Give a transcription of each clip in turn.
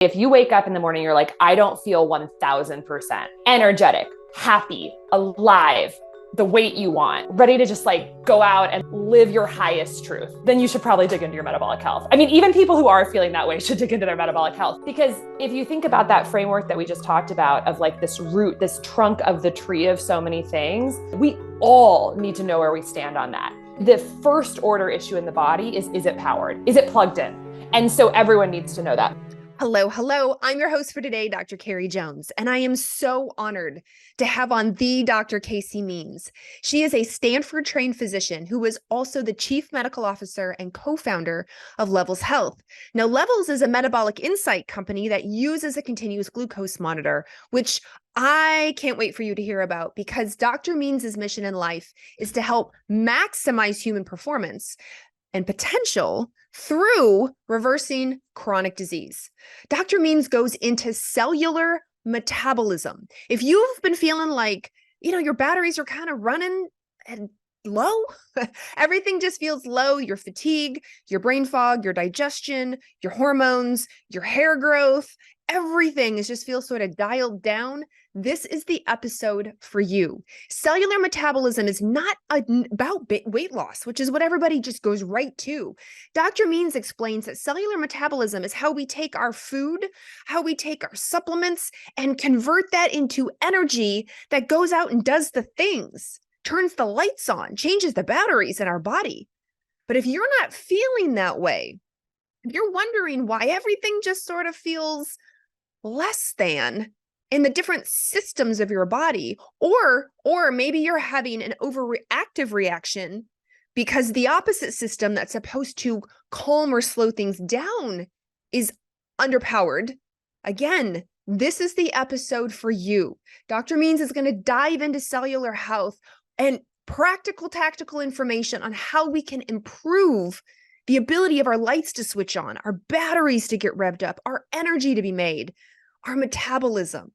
If you wake up in the morning, you're like, I don't feel 1000% energetic, happy, alive, the weight you want, ready to just like go out and live your highest truth, then you should probably dig into your metabolic health. I mean, even people who are feeling that way should dig into their metabolic health, because if you think about that framework that we just talked about of like this root, this trunk of the tree of so many things, we all need to know where we stand on that. The first order issue in the body is it powered? Is it plugged in? And so everyone needs to know that. Hello. I'm your host for today, Dr. Carrie Jones, and I am so honored to have on the Dr. Casey Means. She is a Stanford-trained physician who is also the chief medical officer and co-founder of Levels Health. Now, Levels is a metabolic insight company that uses a continuous glucose monitor, which I can't wait for you to hear about, because Dr. Means' mission in life is to help maximize human performance and potential through reversing chronic disease. Dr. Means goes into cellular metabolism. If you've been feeling like, your batteries are kind of running and low, everything just feels low, your fatigue, your brain fog, your digestion, your hormones, your hair growth, everything just feels sort of dialed down, this is the episode for you. Cellular metabolism is not about weight loss, which is what everybody just goes right to. Dr. Means explains that cellular metabolism is how we take our food, how we take our supplements, and convert that into energy that goes out and does the things, turns the lights on, changes the batteries in our body. But if you're not feeling that way, if you're wondering why everything just sort of feels less than in the different systems of your body, or maybe you're having an overreactive reaction because the opposite system that's supposed to calm or slow things down is underpowered. Again, this is the episode for you. Dr. Means is going to dive into cellular health and practical, tactical information on how we can improve the ability of our lights to switch on, our batteries to get revved up, our energy to be made, our metabolism.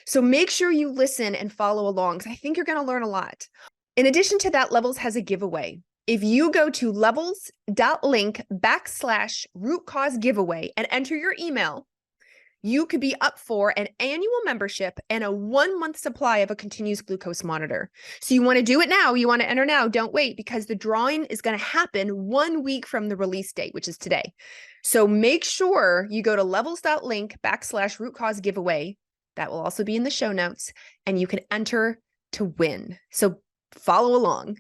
So make sure you listen and follow along, because I think you're going to learn a lot. In addition to that, Levels has a giveaway. If you go to levels.link/root cause giveaway and enter your email, you could be up for an annual membership and a 1-month supply of a continuous glucose monitor. So you want to do it now. You want to enter now. Don't wait, because the drawing is going to happen 1 week from the release date, which is today. So make sure you go to levels.link/root cause giveaway. That will also be in the show notes, and you can enter to win. So follow along.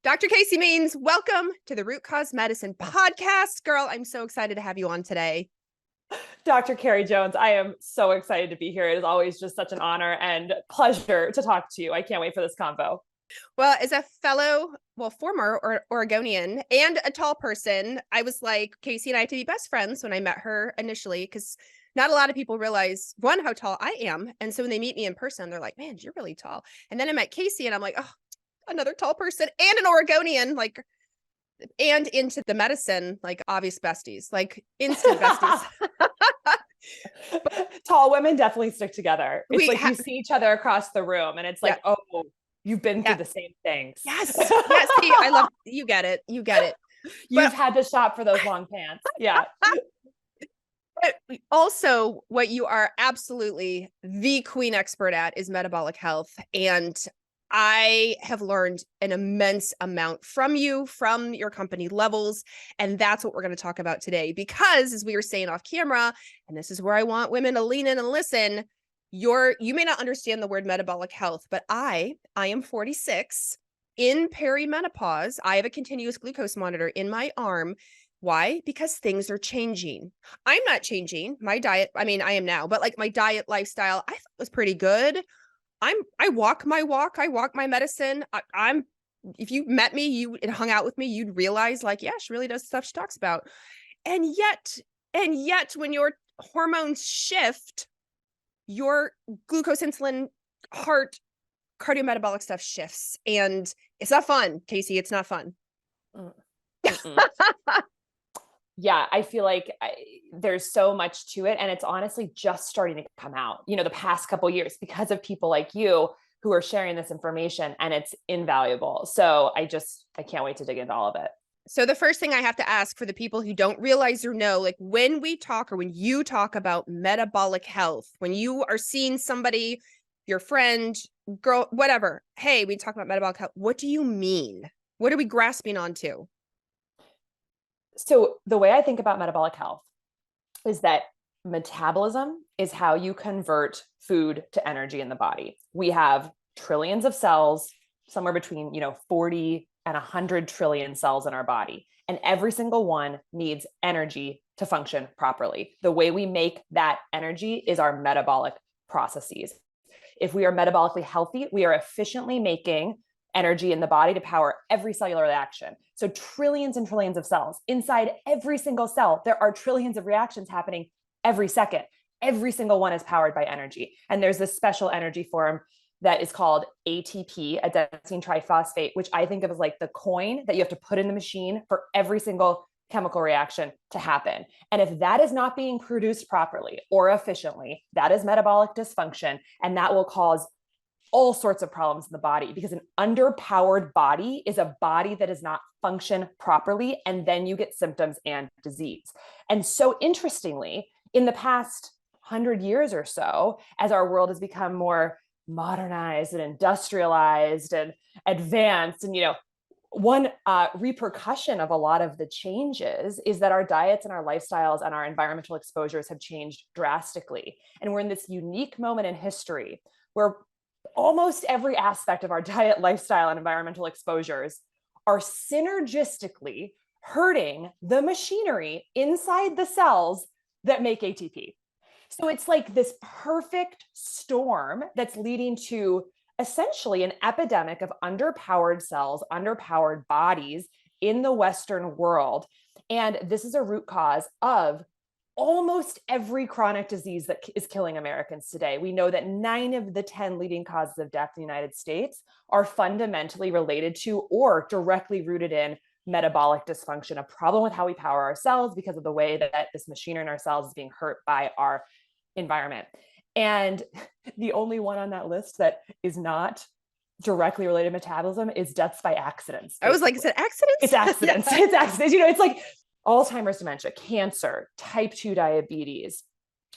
Dr. Casey Means, welcome to the Root Cause Medicine podcast. Girl, I'm so excited to have you on today. Dr. Carrie Jones, I am so excited to be here. It is always just such an honor and pleasure to talk to you. I can't wait for this convo. Well, as a fellow, former Oregonian and a tall person, I was like, Casey and I have to be best friends when I met her initially, because not a lot of people realize, one, how tall I am. And so when they meet me in person, they're like, man, you're really tall. And then I met Casey and I'm like, oh, another tall person and an Oregonian, like, and into the medicine, like obvious besties, like instant besties. Tall women definitely stick together. It's like you see each other across the room and it's like, oh, you've been through the same things. Yes. See, I love, you get it. You've had to shop for those long pants. Yeah. But also, what you are absolutely the queen expert at is metabolic health. And I have learned an immense amount from you, from your company Levels. And that's what we're going to talk about today, because as we were saying off camera, and this is where I want women to lean in and listen, you may not understand the word metabolic health, but I am 46 in perimenopause. I have a continuous glucose monitor in my arm. Why? Because things are changing. I'm not changing my diet. I mean, I am now, but like my diet lifestyle, I thought was pretty good. I walk my walk. I walk my medicine. If you met me, and hung out with me, you'd realize like, yeah, she really does stuff she talks about. And yet when your hormones shift, your glucose, insulin, heart, cardiometabolic stuff shifts. And it's not fun, Casey. It's not fun. Yeah, I feel like there's so much to it, and it's honestly just starting to come out, the past couple of years, because of people like you who are sharing this information, and it's invaluable. So I can't wait to dig into all of it. So the first thing I have to ask for the people who don't realize or know, like when we talk or when you talk about metabolic health, when you are seeing somebody, your friend, girl, whatever, hey, we talk about metabolic health, what do you mean? What are we grasping onto? So the way I think about metabolic health is that metabolism is how you convert food to energy in the body. We have trillions of cells, somewhere between 40 and 100 trillion cells in our body, and every single one needs energy to function properly. The way we make that energy is our metabolic processes. If we are metabolically healthy, we are efficiently making energy in the body to power every cellular reaction. So trillions and trillions of cells. Inside every single cell, there are trillions of reactions happening every second. Every single one is powered by energy. And there's this special energy form that is called ATP, adenosine triphosphate, which I think of as like the coin that you have to put in the machine for every single chemical reaction to happen. And if that is not being produced properly or efficiently, that is metabolic dysfunction. And that will cause all sorts of problems in the body, because an underpowered body is a body that does not function properly. And then you get symptoms and disease. And so interestingly, in the past 100 years or so, as our world has become more modernized and industrialized and advanced, and one repercussion of a lot of the changes is that our diets and our lifestyles and our environmental exposures have changed drastically. And we're in this unique moment in history where almost every aspect of our diet, lifestyle, and environmental exposures are synergistically hurting the machinery inside the cells that make ATP. So it's like this perfect storm that's leading to essentially an epidemic of underpowered cells, underpowered bodies in the Western world. And this is a root cause of almost every chronic disease that is killing Americans today. We know that 9 of the 10 leading causes of death in the United States are fundamentally related to or directly rooted in metabolic dysfunction, a problem with how we power our cells because of the way that this machinery in our cells is being hurt by our environment. And the only one on that list that is not directly related to metabolism is deaths by accidents. Basically. I was like, is it accidents? It's accidents. Yeah. It's accidents. It's like Alzheimer's, dementia, cancer, type 2 diabetes,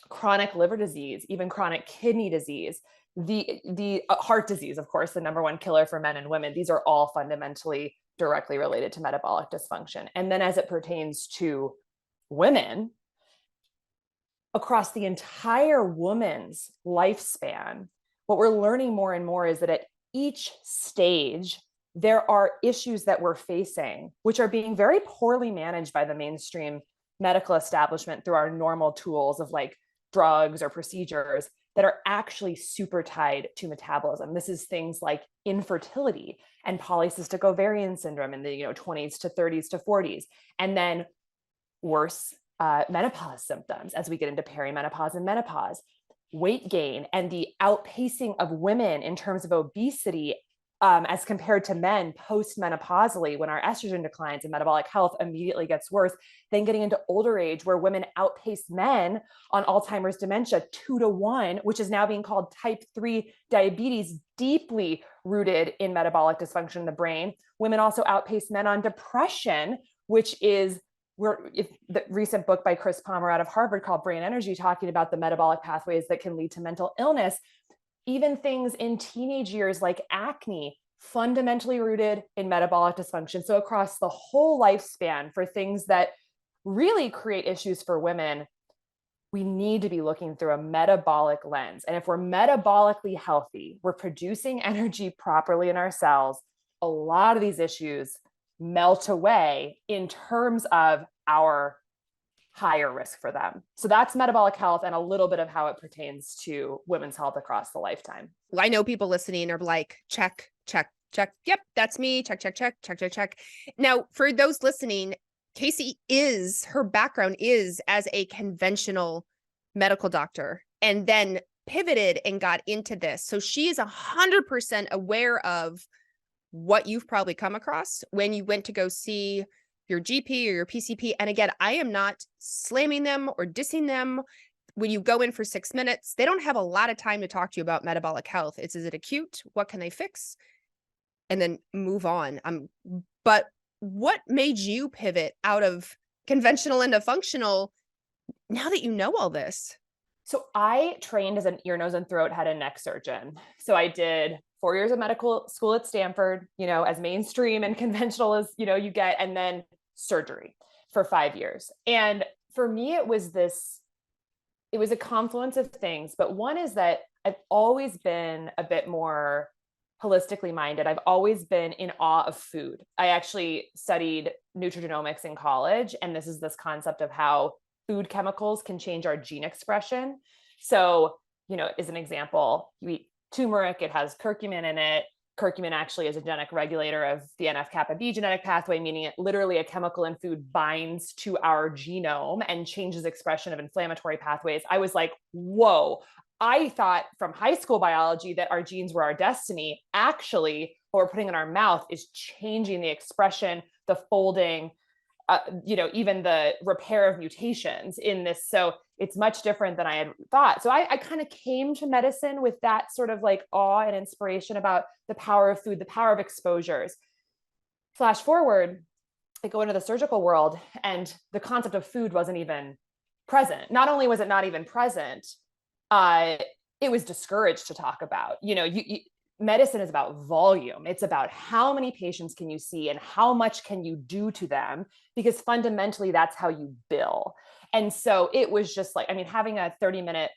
chronic liver disease, even chronic kidney disease, the heart disease, of course, the number one killer for men and women. These are all fundamentally directly related to metabolic dysfunction. And then as it pertains to women, across the entire woman's lifespan, what we're learning more and more is that at each stage, there are issues that we're facing, which are being very poorly managed by the mainstream medical establishment through our normal tools of like drugs or procedures that are actually super tied to metabolism. This is things like infertility and polycystic ovarian syndrome in the 20s to 30s to 40s, and then worse menopause symptoms as we get into perimenopause and menopause, weight gain, and the outpacing of women in terms of obesity as compared to men post-menopausally, when our estrogen declines and metabolic health immediately gets worse, then getting into older age where women outpace men on Alzheimer's dementia 2-to-1, which is now being called type 3 diabetes, deeply rooted in metabolic dysfunction in the brain. Women also outpace men on depression, which is if the recent book by Chris Palmer out of Harvard called Brain Energy, talking about the metabolic pathways that can lead to mental illness. Even things in teenage years like acne, fundamentally rooted in metabolic dysfunction. So across the whole lifespan, for things that really create issues for women, we need to be looking through a metabolic lens. And if we're metabolically healthy, we're producing energy properly in our cells, a lot of these issues melt away in terms of our higher risk for them. So that's metabolic health and a little bit of how it pertains to women's health across the lifetime. I know people listening are like, check, check, check. Yep, that's me. Check, check, check, check, check, check. Now, for those listening, Casey her background is as a conventional medical doctor and then pivoted and got into this. So she is 100% aware of what you've probably come across when you went to go see your GP or your PCP. And again, I am not slamming them or dissing them. When you go in for 6 minutes, they don't have a lot of time to talk to you about metabolic health. Is it acute? What can they fix? And then move on. But what made you pivot out of conventional into functional now that you know all this? So I trained as an ear, nose, and throat, head and neck surgeon. So I did 4 years of medical school at Stanford, as mainstream and conventional as, you get, and then surgery for 5 years. And for me, it was a confluence of things. But one is that I've always been a bit more holistically minded. I've always been in awe of food. I actually studied nutrigenomics in college, and this is this concept of how food chemicals can change our gene expression. So, as an example, you eat turmeric, it has curcumin in it. Curcumin actually is a genetic regulator of the NF-kappa B genetic pathway, meaning it literally a chemical in food binds to our genome and changes expression of inflammatory pathways. I was like, whoa, I thought from high school biology that our genes were our destiny. Actually, what we're putting in our mouth is changing the expression, the folding, even the repair of mutations in this. So it's much different than I had thought. So I kind of came to medicine with that sort of like awe and inspiration about the power of food, the power of exposures. Flash forward, I go into the surgical world and the concept of food wasn't even present. Not only was it not even present, it was discouraged to talk about. Medicine is about volume. It's about how many patients can you see and how much can you do to them, because fundamentally that's how you bill. And so it was just like, having a 30-minute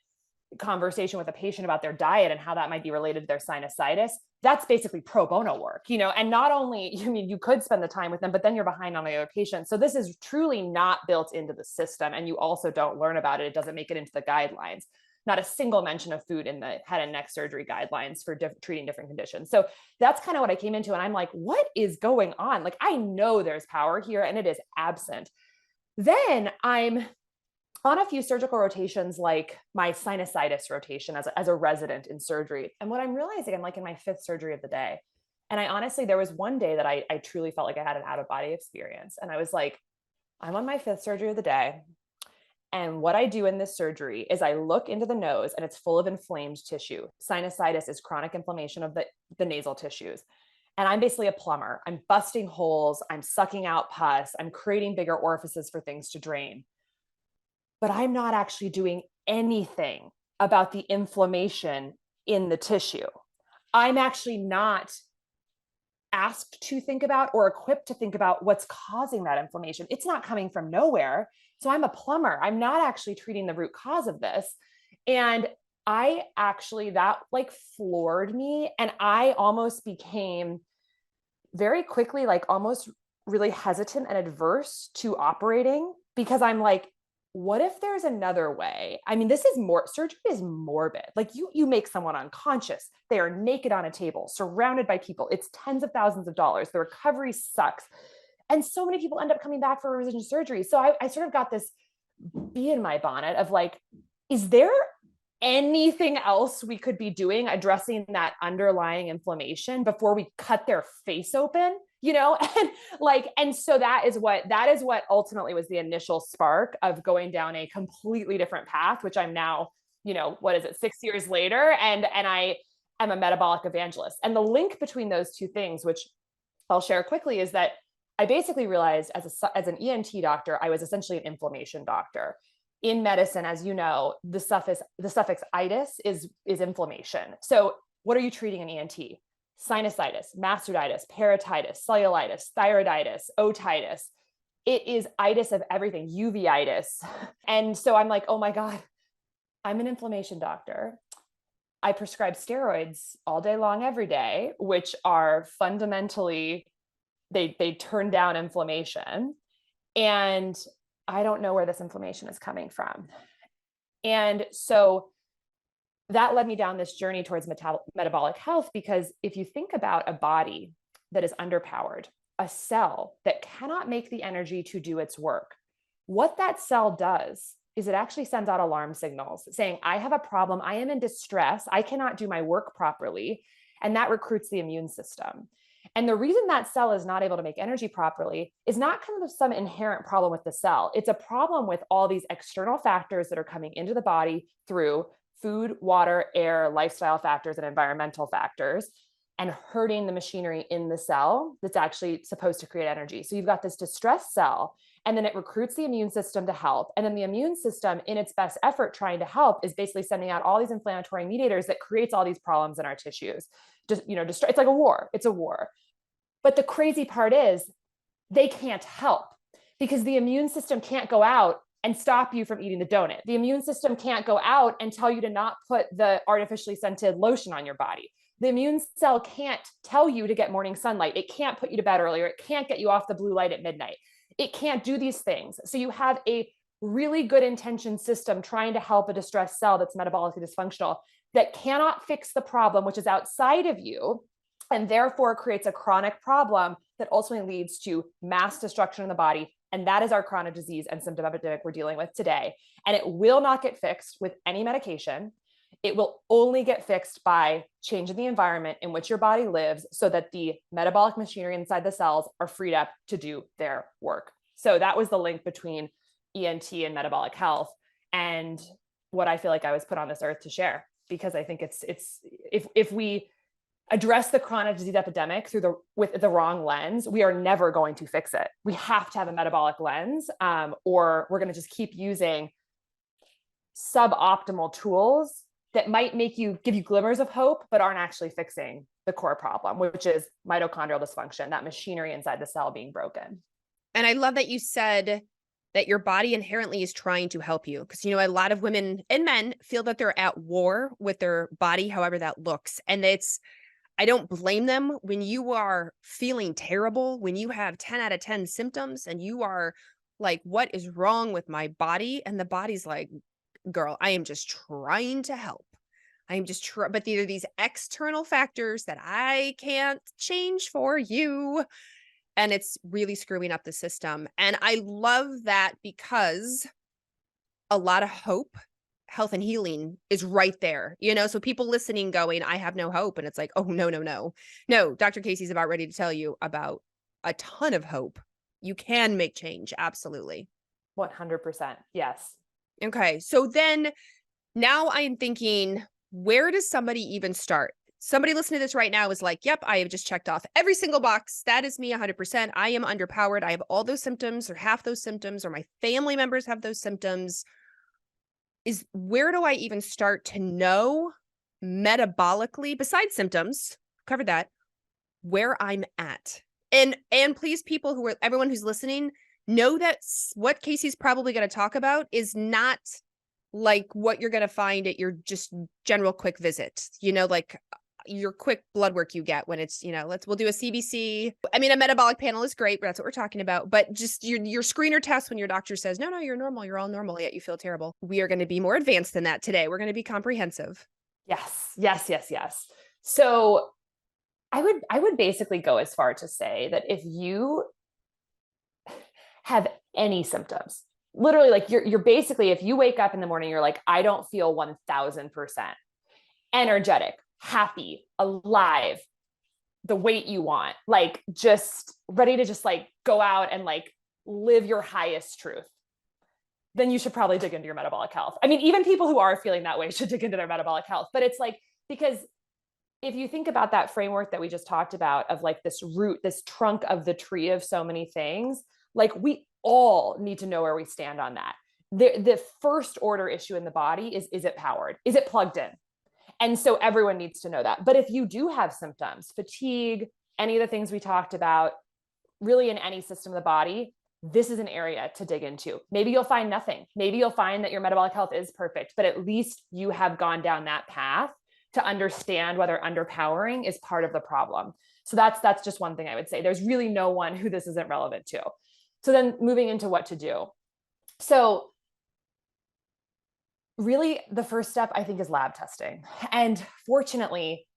conversation with a patient about their diet and how that might be related to their sinusitis, that's basically pro bono work, and not only, you could spend the time with them, but then you're behind on the other patients. So this is truly not built into the system. And you also don't learn about it. It doesn't make it into the guidelines. Not a single mention of food in the head and neck surgery guidelines for treating different conditions. So that's kind of what I came into. And I'm like, what is going on? Like, I know there's power here and it is absent. Then I'm on a few surgical rotations, like my sinusitis rotation as a resident in surgery. And what I'm realizing, I'm like in my fifth surgery of the day. And I honestly, there was one day that I truly felt like I had an out of body experience. And I was like, I'm on my fifth surgery of the day. And what I do in this surgery is I look into the nose and it's full of inflamed tissue. Sinusitis is chronic inflammation of the nasal tissues. And I'm basically a plumber. I'm busting holes. I'm sucking out pus. I'm creating bigger orifices for things to drain. But I'm not actually doing anything about the inflammation in the tissue. I'm actually not asked to think about or equipped to think about what's causing that inflammation. It's not coming from nowhere. So I'm a plumber. I'm not actually treating the root cause of this. And that like floored me. And I almost became very quickly, like almost really hesitant and adverse to operating, because I'm like, what if there's another way? Surgery is morbid. Like you make someone unconscious. They are naked on a table, surrounded by people. It's tens of thousands of dollars. The recovery sucks. And so many people end up coming back for revision surgery. So I sort of got this bee in my bonnet of like, is there anything else we could be doing addressing that underlying inflammation before we cut their face open? And so that is what ultimately was the initial spark of going down a completely different path, which I'm now, 6 years later, and I am a metabolic evangelist. And the link between those two things, which I'll share quickly, is that I basically realized as an ENT doctor, I was essentially an inflammation doctor. In medicine, as you know, the suffix itis is inflammation. So what are you treating in ENT? Sinusitis, mastoiditis, parotitis, cellulitis, thyroiditis, otitis. It is itis of everything, uveitis. And so I'm like, oh my God, I'm an inflammation doctor. I prescribe steroids all day long, every day, which are fundamentally, they turn down inflammation. And I don't know where this inflammation is coming from. And so that led me down this journey towards metabolic health, because if you think about a body that is underpowered, a cell that cannot make the energy to do its work, what that cell does is it actually sends out alarm signals saying, I have a problem, I am in distress, I cannot do my work properly. And that recruits the immune system. And the reason that cell is not able to make energy properly is not kind of some inherent problem with the cell. It's a problem with all these external factors that are coming into the body through food, water, air, lifestyle factors, and environmental factors. and hurting the machinery in the cell that's actually supposed to create energy. So you've got this distressed cell, and then it recruits the immune system to help. And then the immune system, in its best effort trying to help, is basically sending out all these inflammatory mediators that creates all these problems in our tissues. Just, it's like a war. It's a war. But the crazy part is they can't help, because the immune system can't go out and stop you from eating the donut. The immune system can't go out and tell you to not put the artificially scented lotion on your body. The immune cell can't tell you to get morning sunlight. It can't put you to bed earlier. It can't get you off the blue light at midnight. It can't do these things. So you have a really good intention system trying to help a distressed cell that's metabolically dysfunctional that cannot fix the problem, which is outside of you, and therefore creates a chronic problem that ultimately leads to mass destruction in the body. And that is our chronic disease and symptom epidemic we're dealing with today. And it will not get fixed with any medication. It will only get fixed by changing the environment in which your body lives so that the metabolic machinery inside the cells are freed up to do their work. So that was the link between ENT and metabolic health, and what I feel like I was put on this earth to share, because I think it's if we address the chronic disease epidemic with the wrong lens, we are never going to fix it. We have to have a metabolic lens, or we're going to just keep using suboptimal tools that might give you glimmers of hope, but aren't actually fixing the core problem, which is mitochondrial dysfunction, that machinery inside the cell being broken. And I love that you said that your body inherently is trying to help you, because, a lot of women and men feel that they're at war with their body, however that looks. And I don't blame them. When you are feeling terrible, when you have 10 out of 10 symptoms and you are like, what is wrong with my body? And the body's like, girl, I am just trying to help. I am just but these are these external factors that I can't change for you. And it's really screwing up the system. And I love that, because a lot of hope, health and healing is right there, so people listening going, I have no hope. And it's like, oh, no, Dr. Casey's about ready to tell you about a ton of hope. You can make change. Absolutely. 100%. Yes. Okay. So then now I'm thinking, where does somebody even start? Somebody listening to this right now is like, yep, I have just checked off every single box. That is me 100%. I am underpowered. I have all those symptoms, or half those symptoms, or my family members have those symptoms. Where do I even start to know metabolically, besides symptoms, covered that, where I'm at? And please, everyone who's listening, know that what Casey's probably going to talk about is not like what you're going to find at your just general quick visit, like your quick blood work you get when it's, we'll do a CBC. I mean, a metabolic panel is great, but that's what we're talking about. But just your screener test when your doctor says, no, you're normal, you're all normal, yet you feel terrible. We are going to be more advanced than that today. We're going to be comprehensive. Yes. So I would basically go as far to say that if you have any symptoms, literally, like you're basically, if you wake up in the morning, you're like, I don't feel 1000% energetic, happy, alive, the weight you want, like just ready to just like go out and like live your highest truth, then you should probably dig into your metabolic health. I mean, even people who are feeling that way should dig into their metabolic health. But it's like, because if you think about that framework that we just talked about of like this root, this trunk of the tree of so many things, like we all need to know where we stand on that. The first order issue in the body is it powered? Is it plugged in? And so everyone needs to know that. But if you do have symptoms, fatigue, any of the things we talked about, really in any system of the body, this is an area to dig into. Maybe you'll find nothing. Maybe you'll find that your metabolic health is perfect, but at least you have gone down that path to understand whether underpowering is part of the problem. So that's just one thing I would say. There's really no one who this isn't relevant to. So then moving into what to do. So really the first step, I think, is lab testing. And fortunately,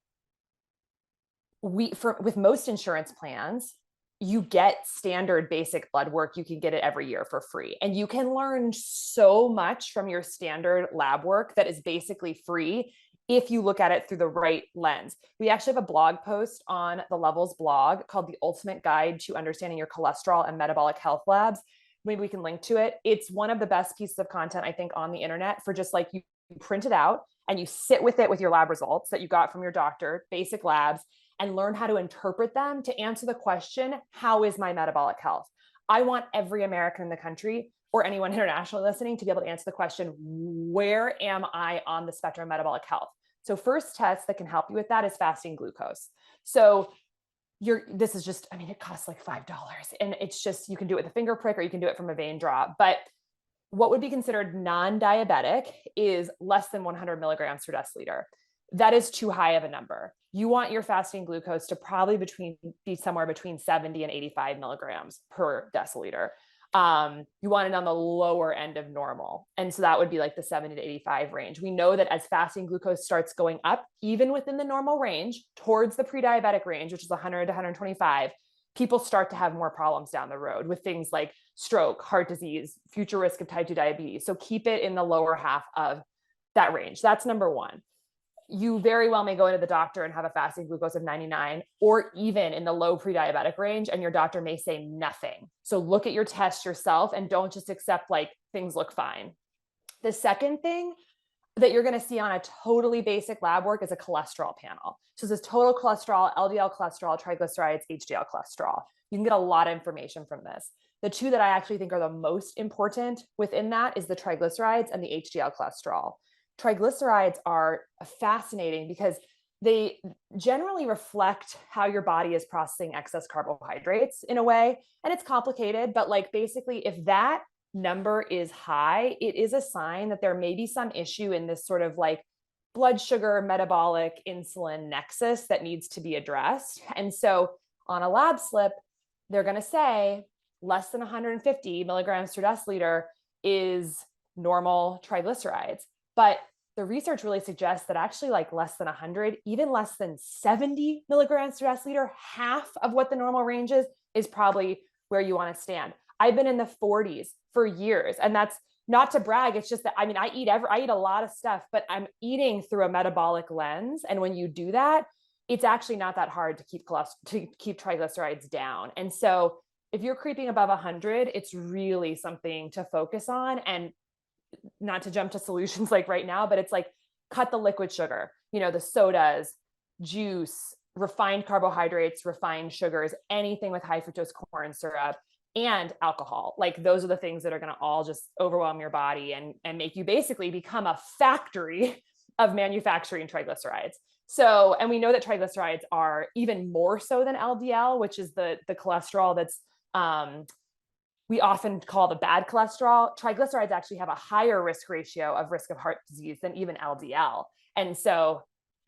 with most insurance plans, you get standard basic blood work. You can get it every year for free. And you can learn so much from your standard lab work that is basically free if you look at it through the right lens. We actually have a blog post on the Levels blog called The Ultimate Guide to Understanding Your Cholesterol and Metabolic Health Labs. Maybe we can link to it. It's one of the best pieces of content, I think, on the internet for just like you print it out and you sit with it with your lab results that you got from your doctor, basic labs, and learn how to interpret them to answer the question, how is my metabolic health? I want every American in the country or anyone internationally listening to be able to answer the question, where am I on the spectrum of metabolic health? So first test that can help you with that is fasting glucose. So this is just, I mean, it costs like $5 and it's just, you can do it with a finger prick or you can do it from a vein draw. But what would be considered non-diabetic is less than 100 milligrams per deciliter. That is too high of a number. You want your fasting glucose to probably be somewhere between 70 and 85 milligrams per deciliter. You want it on the lower end of normal. And so that would be like the 70 to 85 range. We know that as fasting glucose starts going up, even within the normal range, towards the pre-diabetic range, which is 100 to 125, people start to have more problems down the road with things like stroke, heart disease, future risk of type 2 diabetes. So keep it in the lower half of that range. That's number one. You very well may go into the doctor and have a fasting glucose of 99 or even in the low pre-diabetic range, and your doctor may say nothing. So look at your test yourself and don't just accept like things look fine. The second thing that you're going to see on a totally basic lab work is a cholesterol panel. So this is total cholesterol, LDL cholesterol, triglycerides, HDL cholesterol. You can get a lot of information from this. The two that I actually think are the most important within that is the triglycerides and the HDL cholesterol. Triglycerides are fascinating because they generally reflect how your body is processing excess carbohydrates in a way. And it's complicated, but like basically if that number is high, it is a sign that there may be some issue in this sort of like blood sugar, metabolic, insulin nexus that needs to be addressed. And so on a lab slip, they're going to say less than 150 milligrams per deciliter is normal triglycerides. But the research really suggests that actually like less than 100, even less than 70 milligrams per deciliter, half of what the normal range is probably where you want to stand. I've been in the 40s for years, and that's not to brag. It's just that, I mean, I eat a lot of stuff, but I'm eating through a metabolic lens. And when you do that, it's actually not that hard to keep triglycerides down. And so if you're creeping above 100, it's really something to focus on. And not to jump to solutions like right now, but it's like cut the liquid sugar, the sodas, juice, refined carbohydrates, refined sugars, anything with high fructose corn syrup, and alcohol. Like those are the things that are going to all just overwhelm your body and make you basically become a factory of manufacturing triglycerides. So, and we know that triglycerides are even more so than LDL, which is the cholesterol that's we often call the bad cholesterol. Triglycerides actually have a higher risk ratio of risk of heart disease than even LDL. And so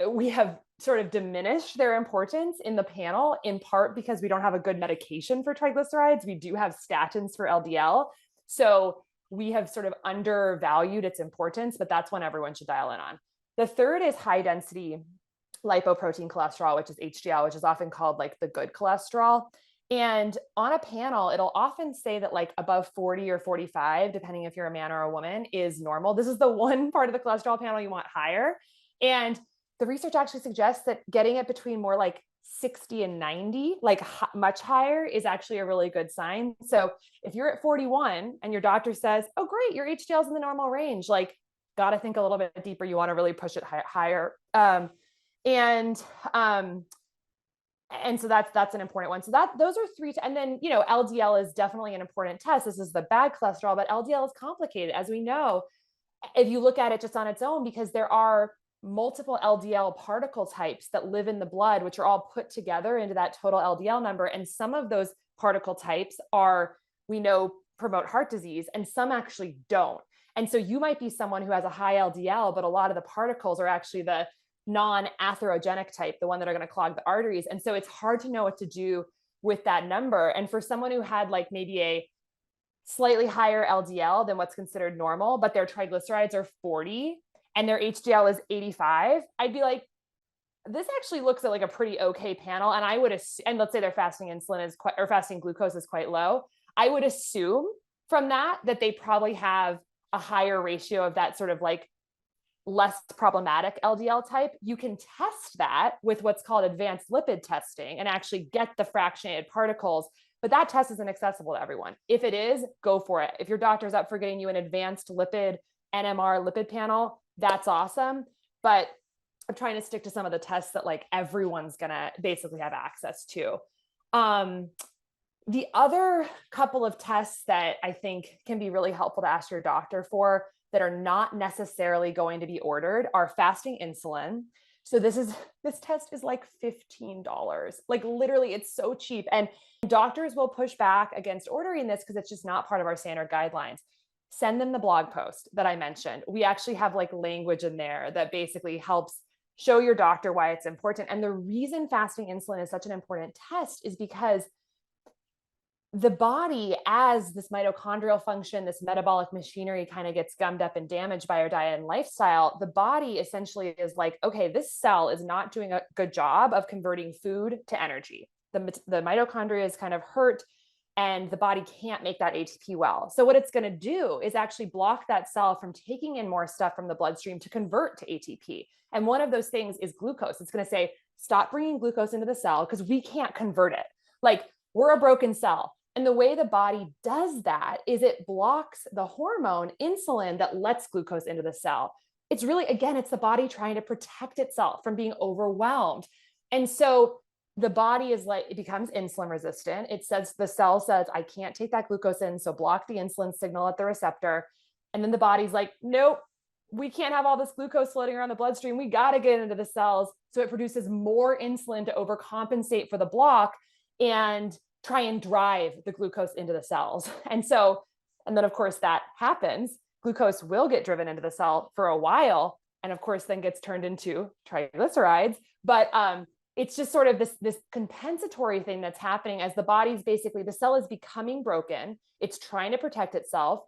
we have sort of diminished their importance in the panel, in part because we don't have a good medication for triglycerides. We do have statins for LDL. So we have sort of undervalued its importance, but that's one everyone should dial in on. The third is high density lipoprotein cholesterol, which is HDL, which is often called like the good cholesterol. And on a panel, it'll often say that like above 40 or 45, depending if you're a man or a woman, is normal. This is the one part of the cholesterol panel you want higher. And the research actually suggests that getting it between more like 60 and 90, like much higher, is actually a really good sign. So if you're at 41 and your doctor says, oh, great, your HDL is in the normal range, like got to think a little bit deeper. You want to really push it higher. And so that's an important one. So those are three. And then, LDL is definitely an important test. This is the bad cholesterol, but LDL is complicated, as we know, if you look at it just on its own, because there are multiple LDL particle types that live in the blood, which are all put together into that total LDL number. And some of those particle types we know, promote heart disease, and some actually don't. And so you might be someone who has a high LDL, but a lot of the particles are actually the non-atherogenic type, the one that are going to clog the arteries. And so it's hard to know what to do with that number. And for someone who had like maybe a slightly higher LDL than what's considered normal, but their triglycerides are 40 and their HDL is 85, I'd be like, this actually looks like a pretty okay panel. And I would and let's say their fasting insulin or fasting glucose is quite low. I would assume from that they probably have a higher ratio of that sort of like less problematic LDL type. You can test that with what's called advanced lipid testing and actually get the fractionated particles, but that test isn't accessible to everyone. If it is, go for it. If your doctor's up for getting you an advanced lipid NMR lipid panel, that's awesome. But I'm trying to stick to some of the tests that like everyone's gonna basically have access to. Um, the other couple of tests that I think can be really helpful to ask your doctor for that are not necessarily going to be ordered are fasting insulin. So this test is like $15. Like literally it's so cheap. And doctors will push back against ordering this because it's just not part of our standard guidelines. Send them the blog post that I mentioned. We actually have like language in there that basically helps show your doctor why it's important. And the reason fasting insulin is such an important test is because the body, as this mitochondrial function, this metabolic machinery kind of gets gummed up and damaged by our diet and lifestyle, the body essentially is like, okay, this cell is not doing a good job of converting food to energy. The mitochondria is kind of hurt and the body can't make that ATP well. So what it's going to do is actually block that cell from taking in more stuff from the bloodstream to convert to ATP. And one of those things is glucose. It's going to say, stop bringing glucose into the cell because we can't convert it. Like we're a broken cell. And the way the body does that is it blocks the hormone insulin that lets glucose into the cell. It's really, again, it's the body trying to protect itself from being overwhelmed. And so the body is like, it becomes insulin resistant. It says, the cell says, I can't take that glucose in, so block the insulin signal at the receptor. And then the body's like, nope, we can't have all this glucose floating around the bloodstream. We got to get into the cells. So it produces more insulin to overcompensate for the block and try and drive the glucose into the cells. And then of course that happens. Glucose will get driven into the cell for a while, and of course then gets turned into triglycerides. But it's just sort of this compensatory thing that's happening as the body's basically, the cell is becoming broken. It's trying to protect itself.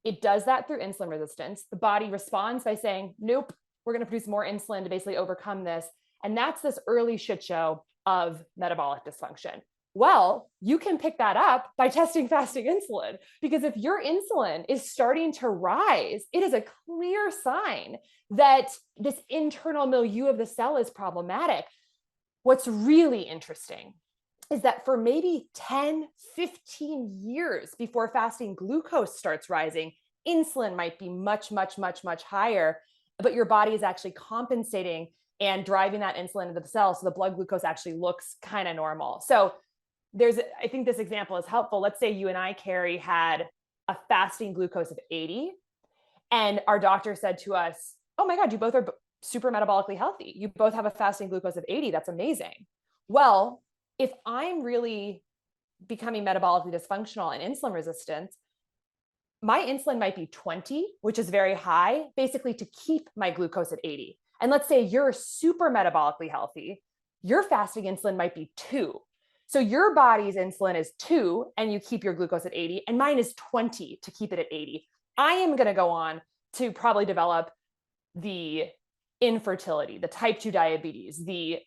It does that through insulin resistance. The body responds by saying, nope, we're going to produce more insulin to basically overcome this. And that's this early shit show of metabolic dysfunction. Well, you can pick that up by testing fasting insulin, because if your insulin is starting to rise, it is a clear sign that this internal milieu of the cell is problematic. What's really interesting is that for maybe 10, 15 years before fasting glucose starts rising, insulin might be much, much, much, much higher, but your body is actually compensating and driving that insulin into the cell. So the blood glucose actually looks kind of normal. So I think this example is helpful. Let's say you and I, Carrie, had a fasting glucose of 80, and our doctor said to us, oh my God, you both are super metabolically healthy. You both have a fasting glucose of 80. That's amazing. Well, if I'm really becoming metabolically dysfunctional and insulin resistant, my insulin might be 20, which is very high, basically to keep my glucose at 80. And let's say you're super metabolically healthy, your fasting insulin might be 2. So your body's insulin is 2 and you keep your glucose at 80, and mine is 20 to keep it at 80. I am going to go on to probably develop the infertility, the type 2 diabetes, the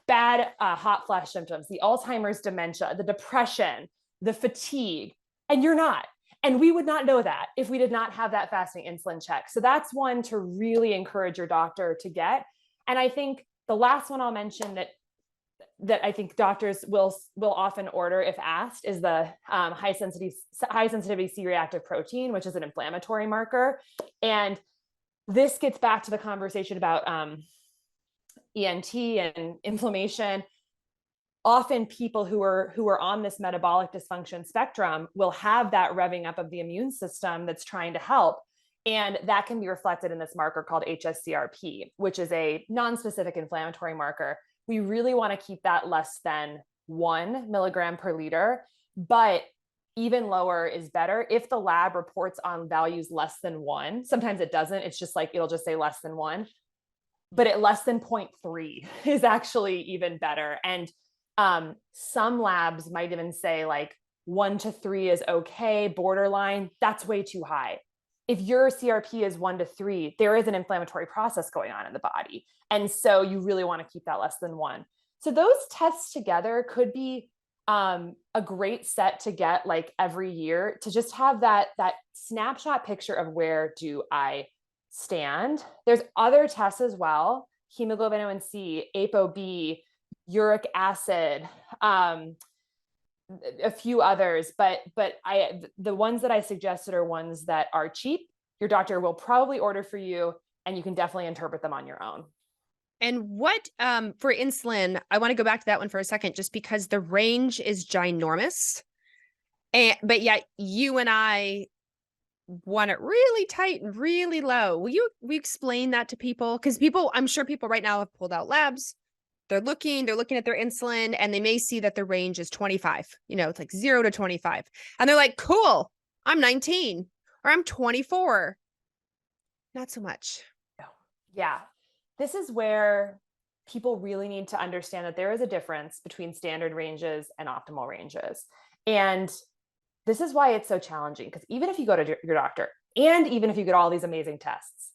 bad hot flash symptoms, the Alzheimer's dementia, the depression, the fatigue, and you're not. And we would not know that if we did not have that fasting insulin check. So that's one to really encourage your doctor to get. And I think the last one I'll mention that I think doctors will often order if asked is the high sensitivity C-reactive protein, which is an inflammatory marker. And this gets back to the conversation about ENT and inflammation. Often people who are on this metabolic dysfunction spectrum will have that revving up of the immune system that's trying to help. And that can be reflected in this marker called hsCRP, which is a non-specific inflammatory marker. We really want to keep that less than 1 milligram per liter, but even lower is better. If the lab reports on values less than 1, sometimes it doesn't. It's just like, it'll just say less than 1, but at less than 0.3 is actually even better. And some labs might even say like 1 to 3 is okay, borderline, that's way too high. If your CRP is 1 to 3, there is an inflammatory process going on in the body. And so you really want to keep that less than 1. So those tests together could be a great set to get like every year to just have that snapshot picture of where do I stand. There's other tests as well: hemoglobin A1C, ApoB, uric acid, a few others, but the ones that I suggested are ones that are cheap. Your doctor will probably order for you, and you can definitely interpret them on your own. And what for insulin, I want to go back to that one for a second, just because the range is ginormous. And but yet you and I want it really tight and really low. Will you explain that to people? Because people, I'm sure people right now have pulled out labs. They're looking at their insulin and they may see that the range is 25. You know, it's like 0 to 25. And they're like, cool, I'm 19 or I'm 24. Not so much. Yeah. This is where people really need to understand that there is a difference between standard ranges and optimal ranges. And this is why it's so challenging, because even if you go to your doctor, and even if you get all these amazing tests,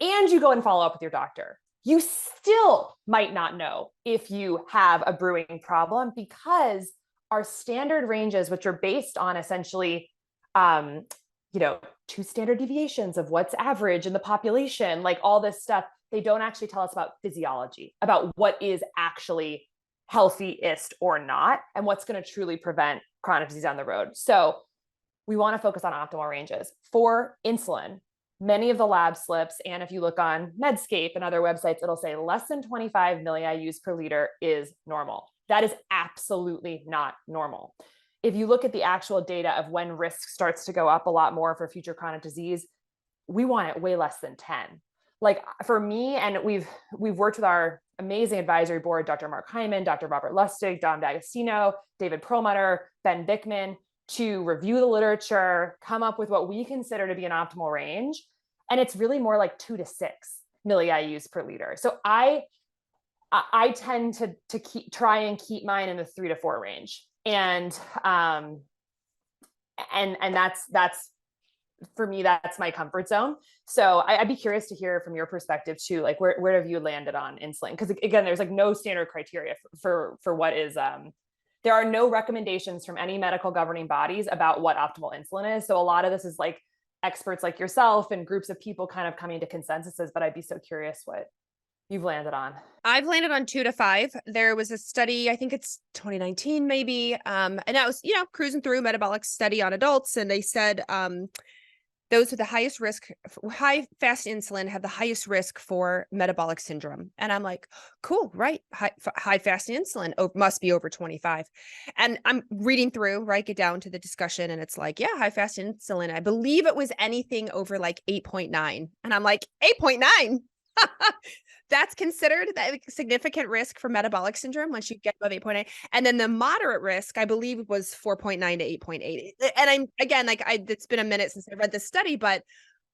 and you go and follow up with your doctor, you still might not know if you have a brewing problem, because our standard ranges, which are based on essentially, two standard deviations of what's average in the population, like all this stuff, they don't actually tell us about physiology, about what is actually healthiest or not, and what's going to truly prevent chronic disease on the road. So we want to focus on optimal ranges for insulin. Many of the lab slips, and if you look on Medscape and other websites, it'll say less than 25 millius per liter is normal. That is absolutely not normal. If you look at the actual data of when risk starts to go up a lot more for future chronic disease, we want it way less than 10. Like for me, and we've worked with our amazing advisory board, Dr. Mark Hyman, Dr. Robert Lustig, Don D'Agostino, David Perlmutter, Ben Bickman, to review the literature, come up with what we consider to be an optimal range. And it's really more like 2 to 6 millius per liter. So I tend to try and keep mine in the 3 to 4 range. And that's for me, that's my comfort zone. So I'd be curious to hear from your perspective too, like where have you landed on insulin? Because again, there's like no standard criteria for what is there are no recommendations from any medical governing bodies about what optimal insulin is. So a lot of this is like experts like yourself and groups of people kind of coming to consensuses, but I'd be so curious what you've landed on. I've landed on 2 to 5. There was a study, I think it's 2019 maybe, and that was, cruising through metabolic study on adults, and they said those with the highest risk, high fast insulin have the highest risk for metabolic syndrome. And I'm like, cool, right? High fast insulin must be over 25. And I'm reading through, right? Get down to the discussion. And it's like, yeah, high fast insulin. I believe it was anything over like 8.9. And I'm like, 8.9. That's considered that significant risk for metabolic syndrome once you get above 8.9. And then the moderate risk, I believe, was 4.9 to 8.8. And I'm again, like it's been a minute since I read this study, but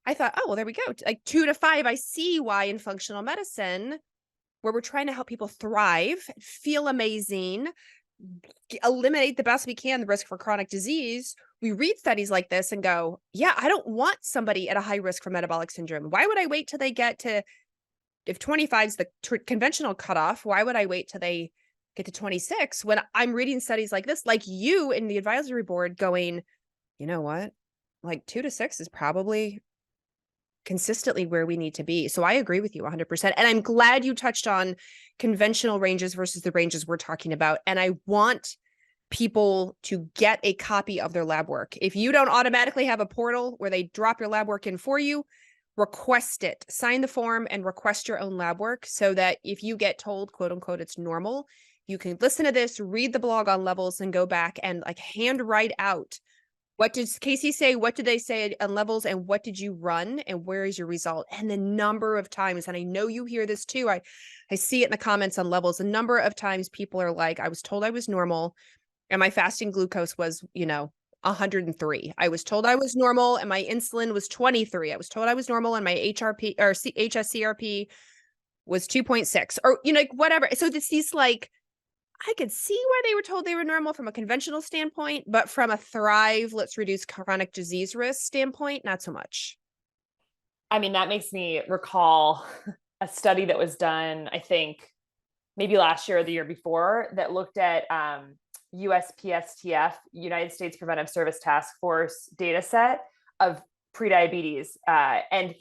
I thought, oh, well, there we go. Like 2 to 5. I see why in functional medicine, where we're trying to help people thrive, feel amazing, eliminate the best we can the risk for chronic disease, we read studies like this and go, yeah, I don't want somebody at a high risk for metabolic syndrome. Why would I wait till they get to, if 25 is the conventional cutoff, why would I wait till they get to 26 when I'm reading studies like this, like you in the advisory board going, you know what, like 2 to 6 is probably consistently where we need to be. So I agree with you 100%. And I'm glad you touched on conventional ranges versus the ranges we're talking about. And I want people to get a copy of their lab work. If you don't automatically have a portal where they drop your lab work in for you, request it, sign the form and request your own lab work so that if you get told, quote unquote, it's normal, you can listen to this, read the blog on levels and go back and like hand write out, what did Casey say? What did they say on levels? And what did you run? And where is your result? And the number of times, and I know you hear this too, I see it in the comments on levels, a number of times people are like, I was told I was normal and my fasting glucose was, 103. I was told I was normal and my insulin was 23. I was told I was normal and my HRP or HSCRP was 2.6 or, like whatever. So it's these like, I could see why they were told they were normal from a conventional standpoint, but from a thrive, let's reduce chronic disease risk standpoint, not so much. I mean, that makes me recall a study that was done, I think maybe last year or the year before, that looked at USPSTF, United States Preventive Service Task Force data set of prediabetes. And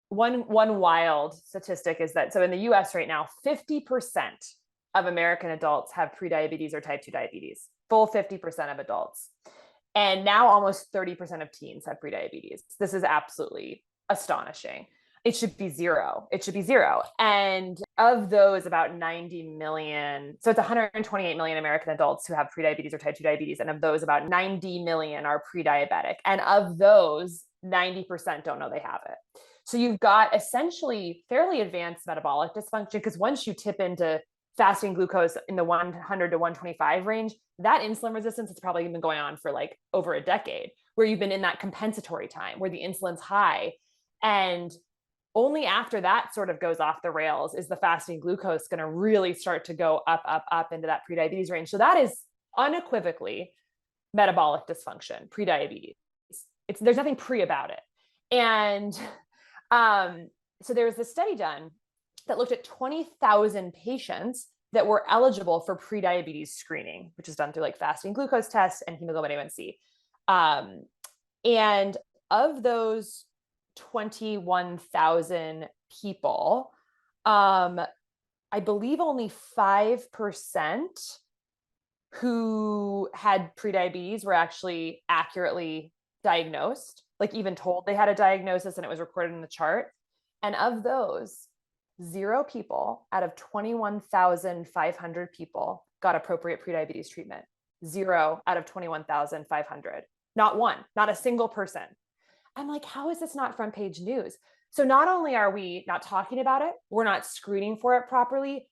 one wild statistic is that, so in the US right now, 50% of American adults have prediabetes or type 2 diabetes, full 50% of adults. And now almost 30% of teens have prediabetes. This is absolutely astonishing. It should be zero. It should be zero. And of those, about 90 million, so it's 128 million American adults who have prediabetes or type 2 diabetes. And of those, about 90 million are pre-diabetic. And of those, 90% don't know they have it. So you've got essentially fairly advanced metabolic dysfunction, because once you tip into fasting glucose in the 100 to 125 range, that insulin resistance has probably been going on for like over a decade, where you've been in that compensatory time where the insulin's high. And only after that sort of goes off the rails is the fasting glucose going to really start to go up into that prediabetes range. So that is unequivocally metabolic dysfunction, prediabetes. There's nothing pre about it. And so there was this study done that looked at 20,000 patients that were eligible for prediabetes screening, which is done through like fasting glucose tests and hemoglobin A1C. And of those 21,000 people, I believe only 5% who had prediabetes were actually accurately diagnosed, like even told they had a diagnosis and it was recorded in the chart. And of those, 0 people out of 21,500 people got appropriate prediabetes treatment. 0 out of 21,500. Not one, not a single person. I'm like, how is this not front page news? So not only are we not talking about it, we're not screening for it properly,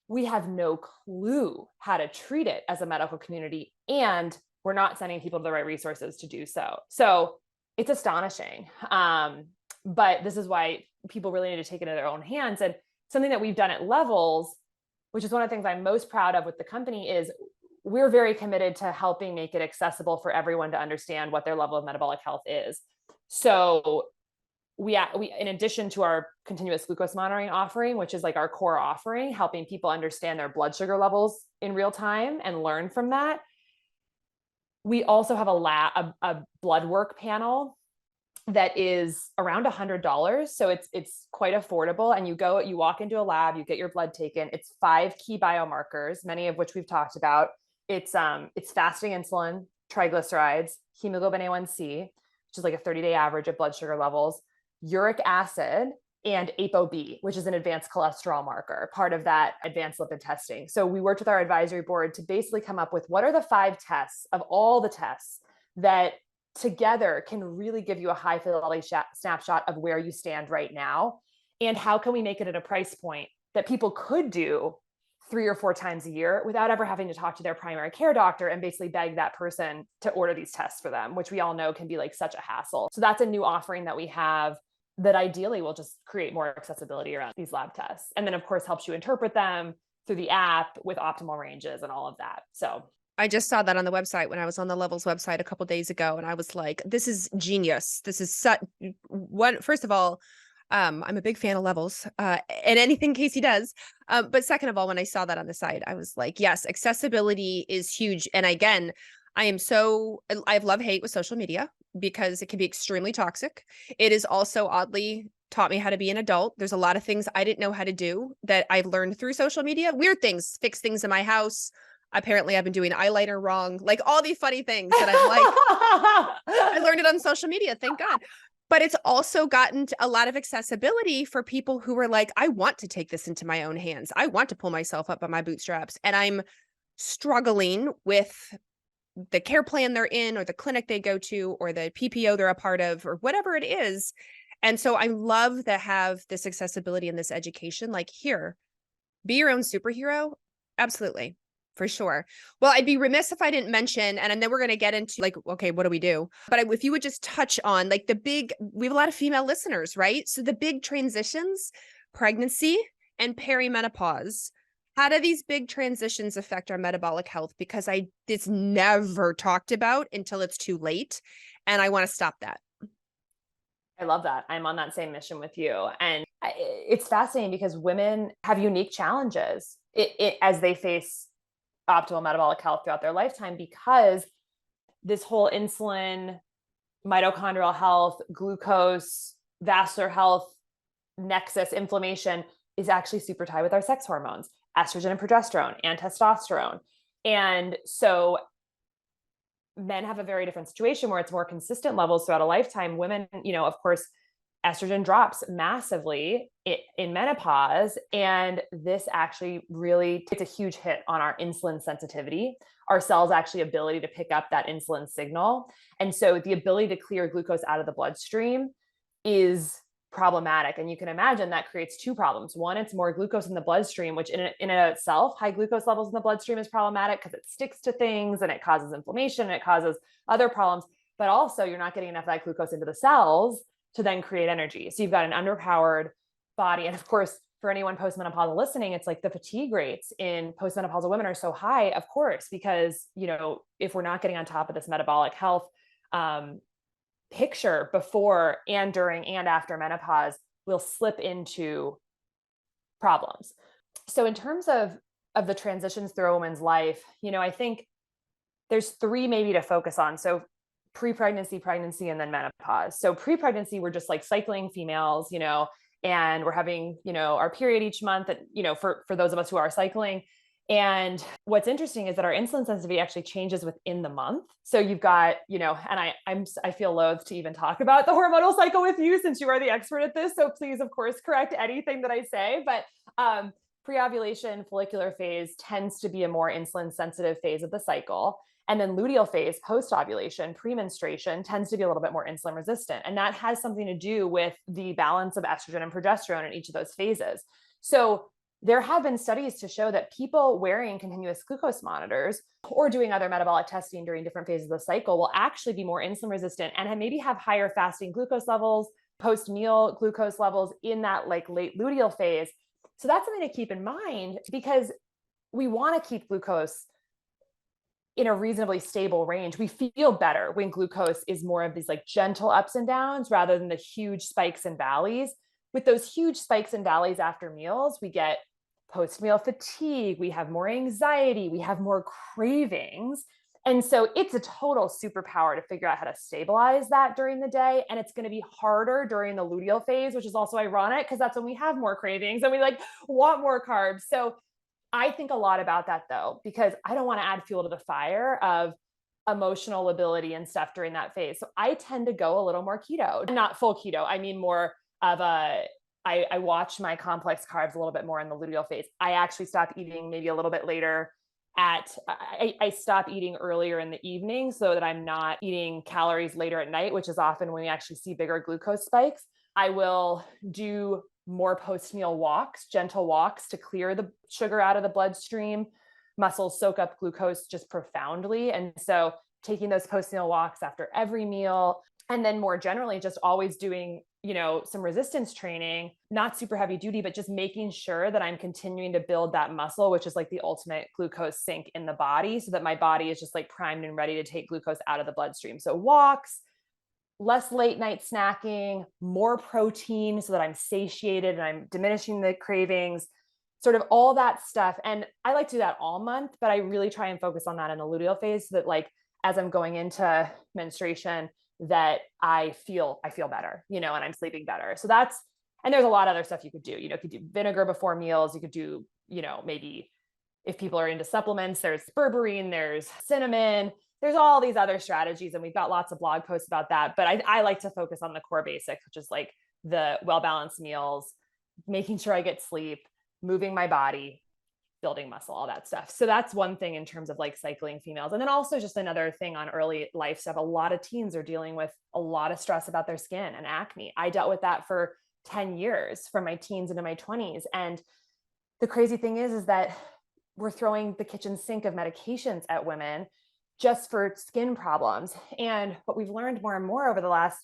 we have no clue how to treat it as a medical community, and we're not sending people to the right resources to do so. So it's astonishing. But this is why people really need to take it into their own hands. And something that we've done at Levels, which is one of the things I'm most proud of with the company, is we're very committed to helping make it accessible for everyone to understand what their level of metabolic health is. So we, in addition to our continuous glucose monitoring offering, which is like our core offering, helping people understand their blood sugar levels in real time and learn from that, we also have a blood work panel that is around $100. So it's quite affordable. And you walk into a lab, you get your blood taken. It's 5 key biomarkers, many of which we've talked about. It's fasting insulin, triglycerides, hemoglobin A1C, which is like a 30-day average of blood sugar levels, uric acid, and ApoB, which is an advanced cholesterol marker, part of that advanced lipid testing. So we worked with our advisory board to basically come up with what are the 5 tests of all the tests that together can really give you a high fidelity snapshot of where you stand right now. And how can we make it at a price point that people could do 3 or 4 times a year without ever having to talk to their primary care doctor and basically beg that person to order these tests for them, which we all know can be like such a hassle. So that's a new offering that we have that ideally will just create more accessibility around these lab tests. And then of course helps you interpret them through the app with optimal ranges and all of that. So I just saw that on the website when I was on the Levels website a couple days ago, and I was like, this is genius. This is such one. First of all, I'm a big fan of Levels and anything Casey does. But second of all, when I saw that on the site, I was like, yes, accessibility is huge. And again, I have love-hate with social media because it can be extremely toxic. It is also oddly taught me how to be an adult. There's a lot of things I didn't know how to do that I've learned through social media. Weird things, fix things in my house. Apparently I've been doing eyeliner wrong, like all these funny things that I'm like, I learned it on social media, thank God. But it's also gotten a lot of accessibility for people who are like, I want to take this into my own hands. I want to pull myself up by my bootstraps. And I'm struggling with the care plan they're in, or the clinic they go to, or the PPO they're a part of, or whatever it is. And so I love to have this accessibility and this education, like, here, be your own superhero. Absolutely. For sure. Well, I'd be remiss if I didn't mention, and then we're going to get into like, okay, what do we do? But if you would just touch on like we have a lot of female listeners, right? So the big transitions, pregnancy and perimenopause. How do these big transitions affect our metabolic health? Because it's never talked about until it's too late. And I want to stop that. I love that. I'm on that same mission with you. And it's fascinating because women have unique challenges as they face optimal metabolic health throughout their lifetime, because this whole insulin, mitochondrial health, glucose, vascular health nexus, inflammation is actually super tied with our sex hormones, estrogen and progesterone and testosterone. And so men have a very different situation where it's more consistent levels throughout a lifetime. Women, of course, estrogen drops massively in menopause. And this actually really takes a huge hit on our insulin sensitivity, our cells' actually ability to pick up that insulin signal. And so the ability to clear glucose out of the bloodstream is problematic. And you can imagine that creates two problems. One, it's more glucose in the bloodstream, which in itself, high glucose levels in the bloodstream is problematic because it sticks to things and it causes inflammation and it causes other problems. But also you're not getting enough of that glucose into the cells to then create energy. So you've got an underpowered body. And of course, for anyone postmenopausal listening, it's like the fatigue rates in postmenopausal women are so high, of course, because, if we're not getting on top of this metabolic health picture before and during and after menopause, we'll slip into problems. So in terms of the transitions through a woman's life, I think there's three maybe to focus on. So pre-pregnancy, pregnancy, and then menopause. So pre-pregnancy, we're just like cycling females, and we're having, our period each month, and, for those of us who are cycling. And what's interesting is that our insulin sensitivity actually changes within the month. So you've got, and I feel loath to even talk about the hormonal cycle with you since you are the expert at this. So please, of course, correct anything that I say. But pre-ovulation, follicular phase tends to be a more insulin sensitive phase of the cycle. And then luteal phase, post-ovulation, premenstruation, tends to be a little bit more insulin resistant. And that has something to do with the balance of estrogen and progesterone in each of those phases. So there have been studies to show that people wearing continuous glucose monitors or doing other metabolic testing during different phases of the cycle will actually be more insulin resistant and maybe have higher fasting glucose levels, post-meal glucose levels in that like late luteal phase. So that's something to keep in mind because we want to keep glucose in a reasonably stable range. We feel better when glucose is more of these like gentle ups and downs rather than the huge spikes and valleys. With those huge spikes and valleys after meals, we get post-meal fatigue, we have more anxiety, we have more cravings. And so it's a total superpower to figure out how to stabilize that during the day. And it's going to be harder during the luteal phase, which is also ironic because that's when we have more cravings and we like want more carbs. So I think a lot about that though, because I don't want to add fuel to the fire of emotional ability and stuff during that phase. So I tend to go a little more keto, not full keto. I mean, more of I watch my complex carbs a little bit more in the luteal phase. I actually stop eating maybe a little bit later I stop eating earlier in the evening so that I'm not eating calories later at night, which is often when we actually see bigger glucose spikes. I will do more post-meal walks, gentle walks to clear the sugar out of the bloodstream. Muscles soak up glucose just profoundly. And so taking those post-meal walks after every meal, and then more generally, just always doing, some resistance training, not super heavy duty, but just making sure that I'm continuing to build that muscle, which is like the ultimate glucose sink in the body, so that my body is just like primed and ready to take glucose out of the bloodstream. So walks, less late night snacking, more protein so that I'm satiated and I'm diminishing the cravings, sort of all that stuff. And I like to do that all month, but I really try and focus on that in the luteal phase so that like, as I'm going into menstruation, that I feel better, and I'm sleeping better. So and there's a lot of other stuff you could do. You could do vinegar before meals. You could do, maybe if people are into supplements, there's berberine, there's cinnamon, there's all these other strategies. And we've got lots of blog posts about that. But I like to focus on the core basics, which is like the well-balanced meals, making sure I get sleep, moving my body, building muscle, all that stuff. So that's one thing in terms of like cycling females. And then also just another thing on early life stuff. A lot of teens are dealing with a lot of stress about their skin and acne. I dealt with that for 10 years from my teens into my 20s. And the crazy thing is that we're throwing the kitchen sink of medications at women just for skin problems. And what we've learned more and more over the last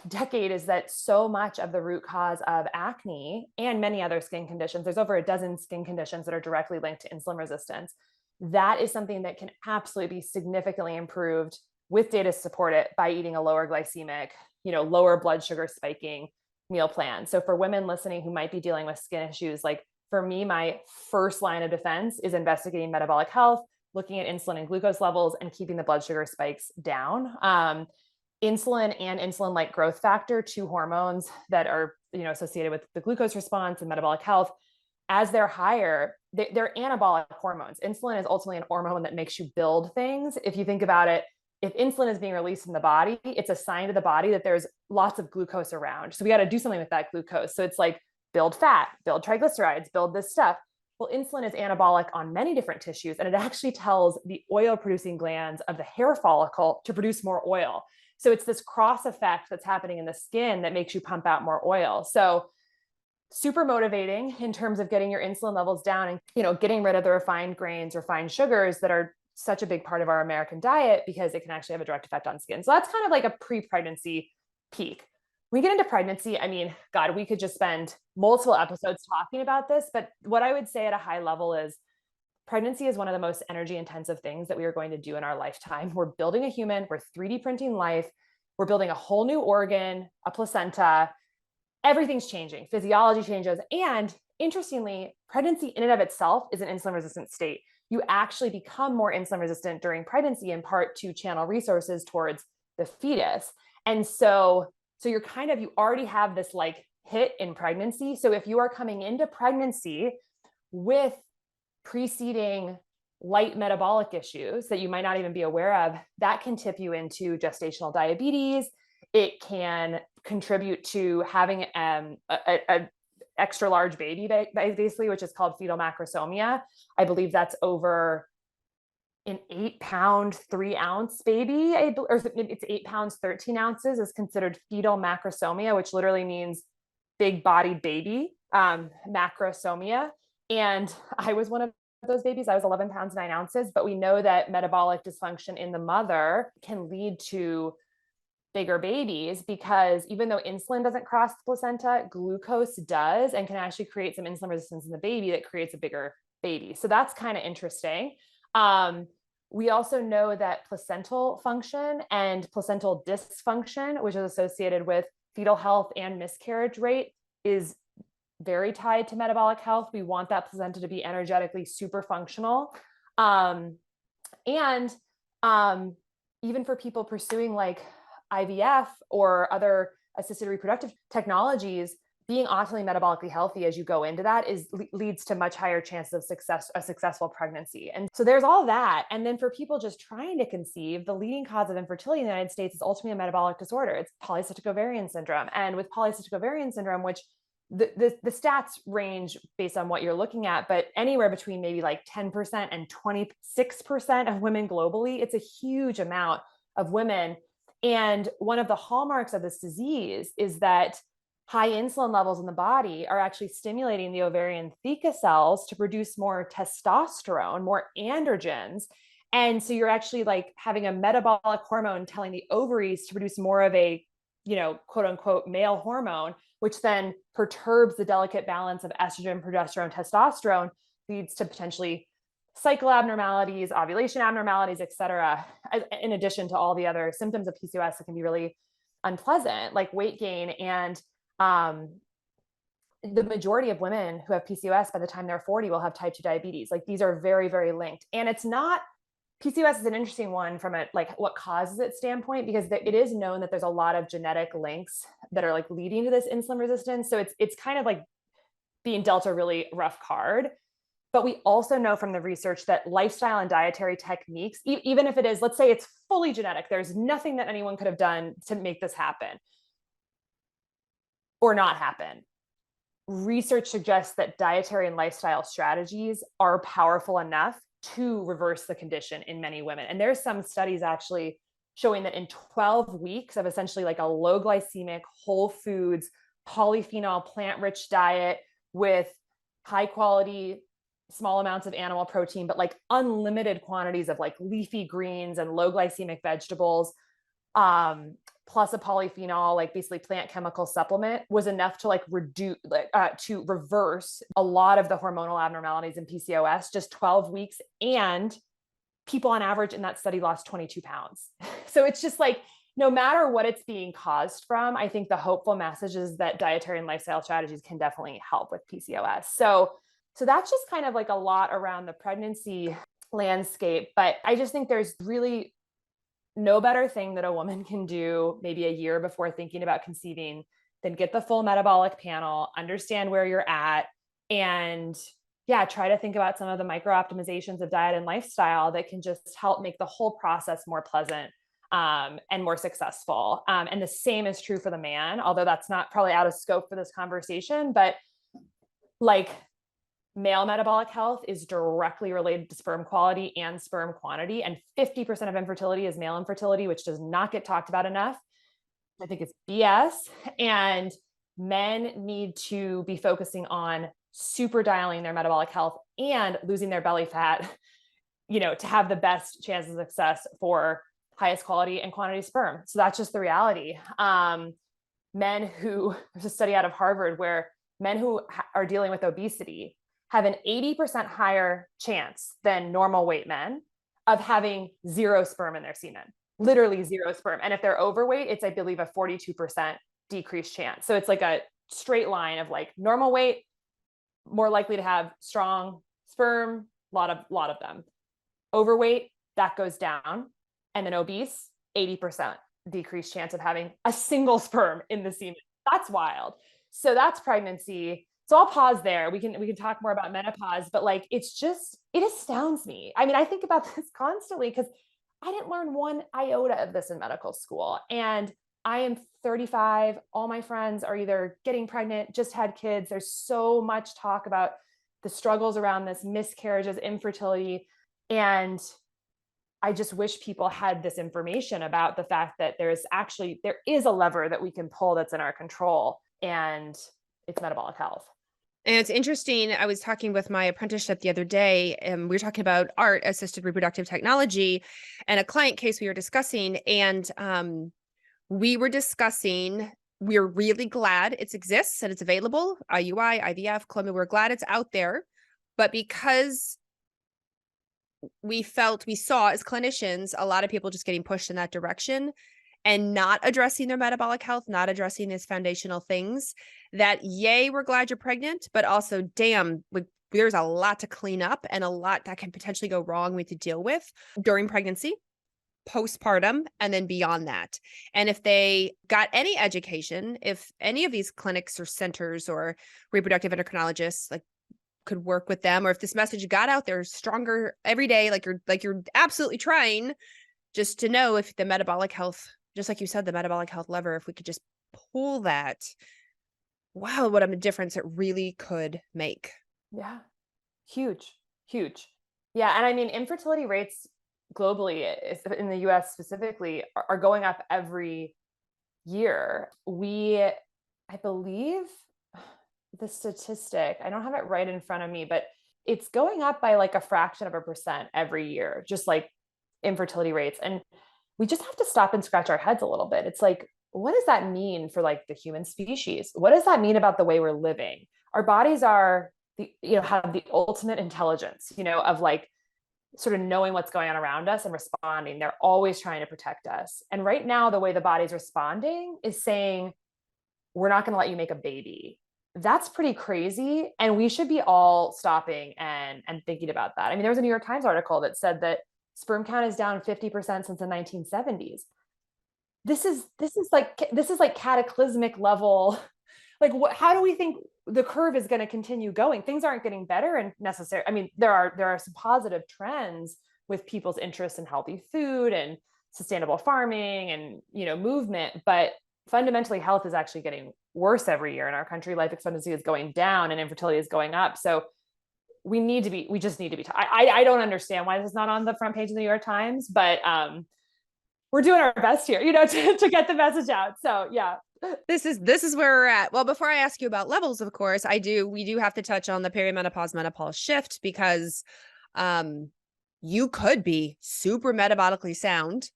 decade is that so much of the root cause of acne and many other skin conditions, there's over a dozen skin conditions that are directly linked to insulin resistance. That is something that can absolutely be significantly improved with data to support it by eating a lower glycemic, lower blood sugar spiking meal plan. So for women listening who might be dealing with skin issues, like for me, my first line of defense is investigating metabolic health, looking at insulin and glucose levels and keeping the blood sugar spikes down. Insulin and insulin-like growth factor, two hormones that are, associated with the glucose response and metabolic health, as they're higher, they're anabolic hormones. Insulin is ultimately an hormone that makes you build things. If you think about it, if insulin is being released in the body, it's a sign to the body that there's lots of glucose around. So we got to do something with that glucose. So it's like build fat, build triglycerides, build this stuff. Well, insulin is anabolic on many different tissues, and it actually tells the oil producing glands of the hair follicle to produce more oil. So it's this cross effect that's happening in the skin that makes you pump out more oil. So super motivating in terms of getting your insulin levels down and, getting rid of the refined grains, refined sugars that are such a big part of our American diet, because it can actually have a direct effect on skin. So that's kind of like a pre-pregnancy peak. When we get into pregnancy, I mean, God, we could just spend multiple episodes talking about this, but what I would say at a high level is pregnancy is one of the most energy intensive things that we are going to do in our lifetime. We're building a human, we're 3D printing life, we're building a whole new organ, a placenta. Everything's changing, physiology changes. And interestingly, pregnancy in and of itself is an insulin resistant state. You actually become more insulin resistant during pregnancy, in part to channel resources towards the fetus. And so you already have this like hit in pregnancy. So if you are coming into pregnancy with preceding light metabolic issues that you might not even be aware of, that can tip you into gestational diabetes. It can contribute to having a extra large baby, basically, which is called fetal macrosomia. I believe that's over an 8-pound, 3-ounce baby, or it's 8 pounds, 13 ounces is considered fetal macrosomia, which literally means big bodied baby, macrosomia. And I was one of those babies. I was 11 pounds, 9 ounces, but we know that metabolic dysfunction in the mother can lead to bigger babies, because even though insulin doesn't cross the placenta, glucose does, and can actually create some insulin resistance in the baby that creates a bigger baby. So that's kind of interesting. We also know that placental function and placental dysfunction, which is associated with fetal health and miscarriage rate, is very tied to metabolic health. We want that placenta to be energetically super functional. And even for people pursuing like IVF or other assisted reproductive technologies, being optimally metabolically healthy as you go into that leads to much higher chances of a successful pregnancy. And so there's all that. And then for people just trying to conceive, the leading cause of infertility in the United States is ultimately a metabolic disorder. It's polycystic ovarian syndrome. And with polycystic ovarian syndrome, which the stats range based on what you're looking at, but anywhere between maybe like 10% and 26% of women globally, it's a huge amount of women. And one of the hallmarks of this disease is that high insulin levels in the body are actually stimulating the ovarian theca cells to produce more testosterone, more androgens. And so you're actually like having a metabolic hormone telling the ovaries to produce more of a, quote unquote, male hormone, which then perturbs the delicate balance of estrogen, progesterone, testosterone, leads to potentially cycle abnormalities, ovulation abnormalities, et cetera, in addition to all the other symptoms of PCOS that can be really unpleasant, like weight gain. And the majority of women who have PCOS by the time they're 40 will have type 2 diabetes. Like these are very, very linked. And it's not, PCOS is an interesting one from a like what causes it standpoint, because it is known that there's a lot of genetic links that are like leading to this insulin resistance. So it's kind of like being dealt a really rough card. But we also know from the research that lifestyle and dietary techniques, even if it is, let's say it's fully genetic, there's nothing that anyone could have done to make this happen or not happen. Research suggests that dietary and lifestyle strategies are powerful enough to reverse the condition in many women. And there's some studies actually showing that in 12 weeks of essentially like a low glycemic, whole foods, polyphenol, plant-rich diet with high quality, small amounts of animal protein, but like unlimited quantities of like leafy greens and low glycemic vegetables, plus a polyphenol, like basically plant chemical supplement, was enough to like to reverse a lot of the hormonal abnormalities in PCOS, just 12 weeks. And people on average in that study lost 22 pounds. So it's just like, no matter what it's being caused from, I think the hopeful message is that dietary and lifestyle strategies can definitely help with PCOS. So that's just kind of like a lot around the pregnancy landscape. But I just think there's really no better thing that a woman can do maybe a year before thinking about conceiving than get the full metabolic panel, understand where you're at, and try to think about some of the micro optimizations of diet and lifestyle that can just help make the whole process more pleasant and more successful. And the same is true for the man, although that's not probably out of scope for this conversation, but like male metabolic health is directly related to sperm quality and sperm quantity. And 50% of infertility is male infertility, which does not get talked about enough. I think it's BS. And men need to be focusing on super dialing their metabolic health and losing their belly fat, to have the best chances of success for highest quality and quantity sperm. So that's just the reality. There's a study out of Harvard where men who are dealing with obesity have an 80% higher chance than normal weight men of having zero sperm in their semen, literally zero sperm. And if they're overweight, it's, I believe, a 42% decreased chance. So it's like a straight line of like normal weight, more likely to have strong sperm, lot of them. Overweight, that goes down. And then obese, 80% decreased chance of having a single sperm in the semen. That's wild. So that's pregnancy. So I'll pause there. We can talk more about menopause, but like, it astounds me. I mean, I think about this constantly because I didn't learn one iota of this in medical school. And I am 35. All my friends are either getting pregnant, just had kids. There's so much talk about the struggles around this, miscarriages, infertility. And I just wish people had this information about the fact that there is a lever that we can pull that's in our control, and it's metabolic health. And it's interesting. I was talking with my apprenticeship the other day, and we were talking about ART, assisted reproductive technology, and a client case we were discussing. And we're really glad it exists and it's available. IUI, IVF, Columbia, we're glad it's out there. But because we saw as clinicians, a lot of people just getting pushed in that direction and not addressing their metabolic health, not addressing these foundational things, that yay, we're glad you're pregnant, but also damn, there's a lot to clean up and a lot that can potentially go wrong we have to deal with during pregnancy, postpartum, and then beyond that. And if they got any education, if any of these clinics or centers or reproductive endocrinologists could work with them, or if this message got out there stronger every day, like you're absolutely trying, just to know if the metabolic health, just like you said, the metabolic health lever, if we could just pull that, wow, what a difference it really could make. Yeah. Huge. Yeah. And I mean, infertility rates globally, in the US specifically, are going up every year. I believe the statistic, I don't have it right in front of me, but it's going up by like a fraction of a percent every year, just like infertility rates. And we just have to stop and scratch our heads a little bit. It's like, what does that mean for like the human species? What does that mean about the way we're living? Our bodies have the ultimate intelligence, of like sort of knowing what's going on around us and responding. They're always trying to protect us. And right now, the way the body's responding is saying, we're not going to let you make a baby. That's pretty crazy. And we should be all stopping and thinking about that. I mean, there was a New York Times article that said that sperm count is down 50% since the 1970s. This is like cataclysmic level. Like, how do we think the curve is going to continue going? Things aren't getting better and necessary. I mean, there are some positive trends with people's interest in healthy food and sustainable farming and, movement, but fundamentally health is actually getting worse every year in our country. Life expectancy is going down and infertility is going up. So we just need to be, I don't understand why this is not on the front page of the New York Times, but we're doing our best here, to get the message out. So yeah. This is where we're at. Well, before I ask you about levels, of course, we do have to touch on the menopause shift, because you could be super metabolically sound,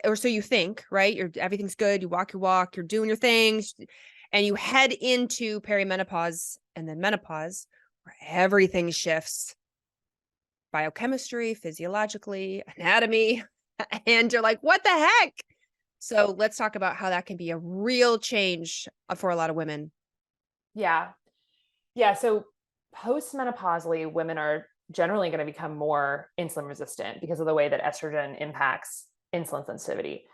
or so you think, right? Everything's good. You walk your walk, you're doing your things, and you head into perimenopause and then menopause, where everything shifts biochemistry, physiologically, anatomy, and you're like, what the heck? So let's talk about how that can be a real change for a lot of women. Yeah. So postmenopausally, women are generally going to become more insulin resistant because of the way that estrogen impacts insulin sensitivity.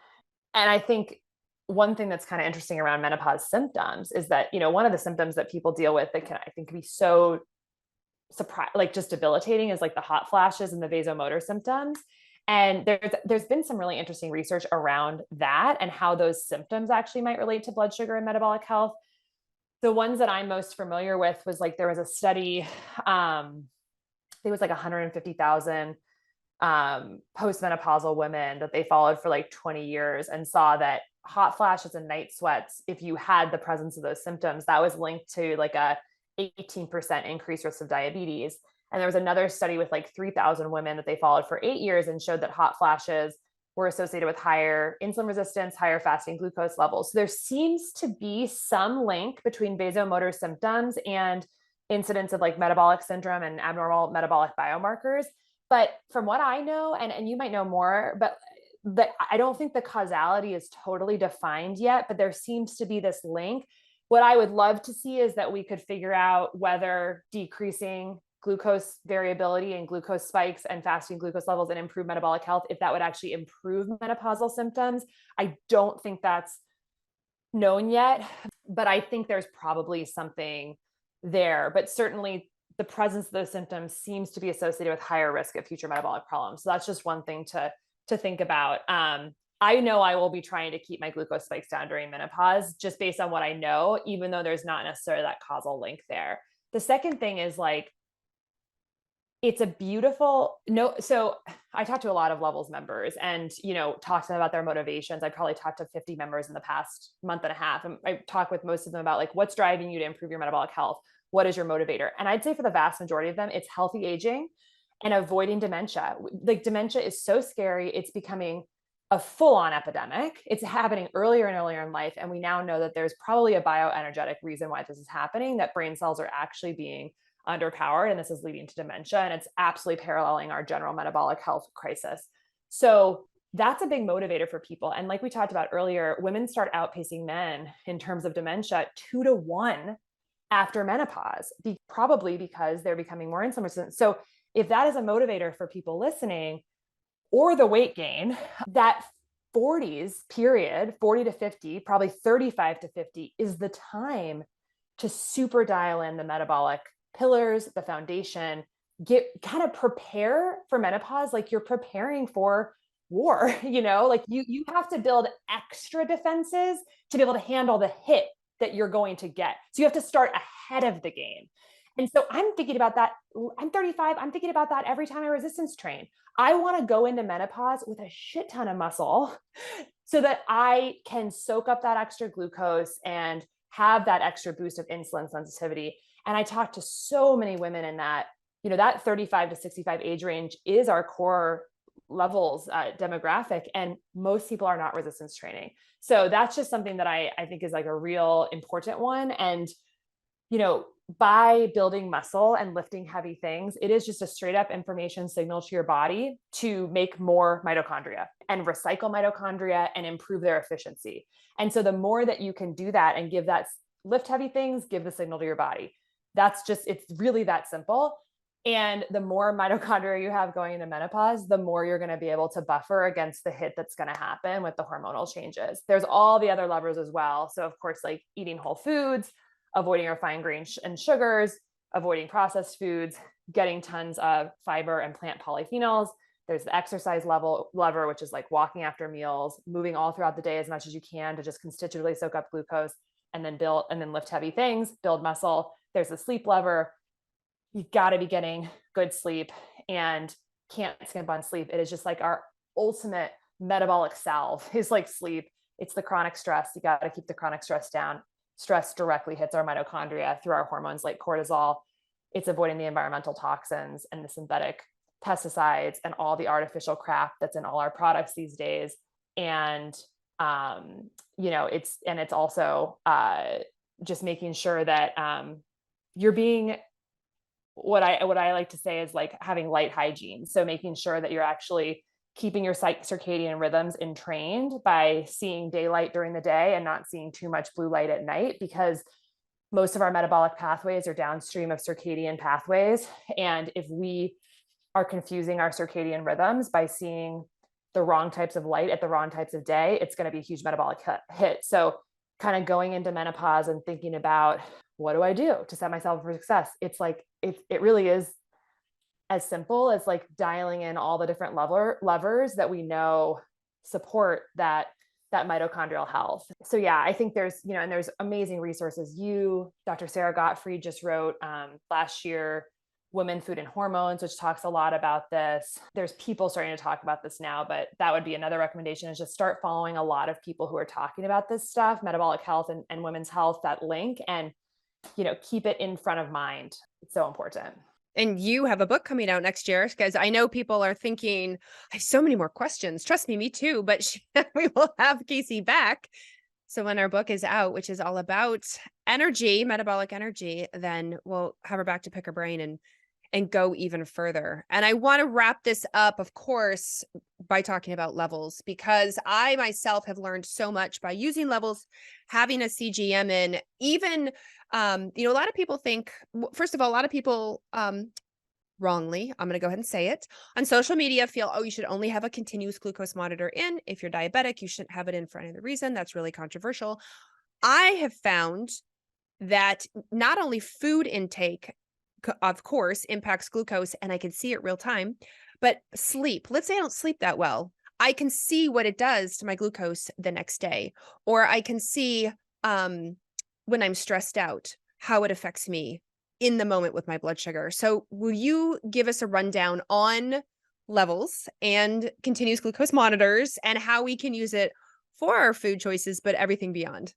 And I think one thing that's kind of interesting around menopause symptoms is that, one of the symptoms that people deal with that can be so just debilitating, is like the hot flashes and the vasomotor symptoms. And there's been some really interesting research around that and how those symptoms actually might relate to blood sugar and metabolic health. The ones that I'm most familiar with was like there was a study, it was like 150,000 postmenopausal women that they followed for like 20 years and saw that hot flashes and night sweats, if you had the presence of those symptoms, that was linked to like a 18% increased risk of diabetes. And there was another study with like 3,000 women that they followed for 8 years and showed that hot flashes were associated with higher insulin resistance, higher fasting glucose levels. So there seems to be some link between vasomotor symptoms and incidence of like metabolic syndrome and abnormal metabolic biomarkers. But from what I know, and you might know more, but I don't think the causality is totally defined yet, but there seems to be this link. What I would love to see is that we could figure out whether decreasing glucose variability and glucose spikes and fasting glucose levels and improve metabolic health, if that would actually improve menopausal symptoms. I don't think that's known yet, but I think there's probably something there. But certainly the presence of those symptoms seems to be associated with higher risk of future metabolic problems. So that's just one thing to think about. I know I will be trying to keep my glucose spikes down during menopause just based on what I know, even though there's not necessarily that causal link there. The second thing is like, it's a beautiful no. So I talked to a lot of Levels members and, talked to them about their motivations. I probably talked to 50 members in the past month and a half. And I talked with most of them about like, what's driving you to improve your metabolic health? What is your motivator? And I'd say for the vast majority of them, it's healthy aging and avoiding dementia. Like dementia is so scary. It's becoming a full-on epidemic. It's happening earlier and earlier in life. And we now know that there's probably a bioenergetic reason why this is happening, that brain cells are actually being underpowered, and this is leading to dementia, and it's absolutely paralleling our general metabolic health crisis. So that's a big motivator for people. And like we talked about earlier, women start outpacing men in terms of dementia 2-to-1 after menopause, probably because they're becoming more insulin resistant. So if that is a motivator for people listening, or the weight gain, that 40s period, 40 to 50, probably 35 to 50 is the time to super dial in the metabolic pillars, the foundation, kind of prepare for menopause like you're preparing for war. Like you have to build extra defenses to be able to handle the hit that you're going to get. So you have to start ahead of the game. And so I'm thinking about that. I'm 35. I'm thinking about that every time I resistance train. I want to go into menopause with a shit ton of muscle so that I can soak up that extra glucose and have that extra boost of insulin sensitivity. And I talked to so many women in that, that 35 to 65 age range is our core Levels demographic. And most people are not resistance training. So that's just something that I think is like a real important one. And, by building muscle and lifting heavy things, it is just a straight up information signal to your body to make more mitochondria and recycle mitochondria and improve their efficiency. And so the more that you can do that and give that, lift heavy things, give the signal to your body. It's really that simple. And the more mitochondria you have going into menopause, the more you're going to be able to buffer against the hit that's going to happen with the hormonal changes. There's all the other levers as well. So of course, like eating whole foods, avoiding refined grains and sugars, avoiding processed foods, getting tons of fiber and plant polyphenols. There's the exercise lever, which is like walking after meals, moving all throughout the day as much as you can to just constitutively soak up glucose and then lift heavy things, build muscle. There's the sleep lever. You've got to be getting good sleep and can't skimp on sleep. It is just like our ultimate metabolic salve is like sleep. It's the chronic stress. You got to keep the chronic stress down. Stress directly hits our mitochondria through our hormones like cortisol. It's avoiding the environmental toxins and the synthetic pesticides and all the artificial crap that's in all our products these days. And, it's also just making sure that you're being, what I like to say is like having light hygiene. So making sure that you're actually keeping your circadian rhythms entrained by seeing daylight during the day and not seeing too much blue light at night, because most of our metabolic pathways are downstream of circadian pathways. And if we are confusing our circadian rhythms by seeing the wrong types of light at the wrong types of day, it's going to be a huge metabolic hit. So kind of going into menopause and thinking about, what do I do to set myself up for success? It's like, it really is as simple as like dialing in all the different levers that we know support that mitochondrial health. So yeah, I think there's, and there's amazing resources. Dr. Sarah Gottfried just wrote last year, Women, Food and Hormones, which talks a lot about this. There's people starting to talk about this now, but that would be another recommendation, is just start following a lot of people who are talking about this stuff, metabolic health and women's health, that link, and, keep it in front of mind. It's so important. And you have a book coming out next year, because I know people are thinking, I have so many more questions. Trust me too. But we will have Casey back. So when our book is out, which is all about energy, metabolic energy, then we'll have her back to pick her brain and go even further. And I want to wrap this up, of course, by talking about levels, because I myself have learned so much by using levels, having a CGM in, even, a lot of people think, first of all, a lot of people, wrongly, I'm going to go ahead and say it, on social media feel, oh, you should only have a continuous glucose monitor in. If you're diabetic, you shouldn't have it in for any other reason. That's really controversial. I have found that not only food intake, of course, impacts glucose, and I can see it real time, but sleep. Let's say I don't sleep that well. I can see what it does to my glucose the next day, or I can see when I'm stressed out, how it affects me in the moment with my blood sugar. So will you give us a rundown on levels and continuous glucose monitors and how we can use it for our food choices, but everything beyond?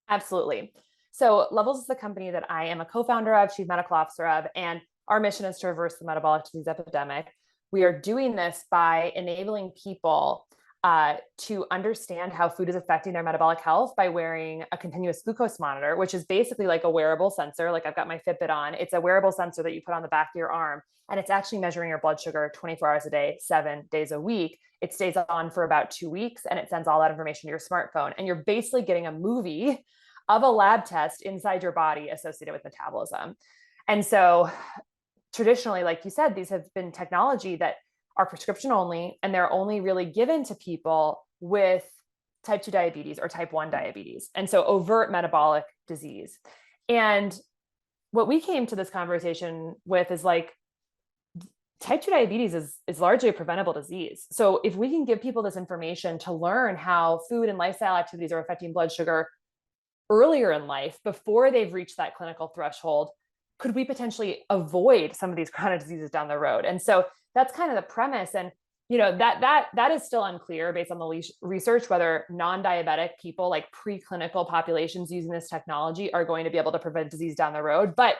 Absolutely. So Levels is the company that I am a co-founder of, chief medical officer of, and our mission is to reverse the metabolic disease epidemic. We are doing this by enabling people to understand how food is affecting their metabolic health by wearing a continuous glucose monitor, which is basically like a wearable sensor. Like I've got my Fitbit on. It's a wearable sensor that you put on the back of your arm, and it's actually measuring your blood sugar 24 hours a day, 7 days a week. It stays on for about 2 weeks, and it sends all that information to your smartphone. And you're basically getting a movie of a lab test inside your body associated with metabolism. And so traditionally, like you said, these have been technology that are prescription only, and they're only really given to people with type 2 diabetes or type 1 diabetes. And so overt metabolic disease. And what we came to this conversation with is like, type 2 diabetes is largely a preventable disease. So if we can give people this information to learn how food and lifestyle activities are affecting blood sugar earlier in life, before they've reached that clinical threshold, could we potentially avoid some of these chronic diseases down the road? And so that's kind of the premise. And that is still unclear based on the research, whether non-diabetic people, like preclinical populations using this technology, are going to be able to prevent disease down the road. But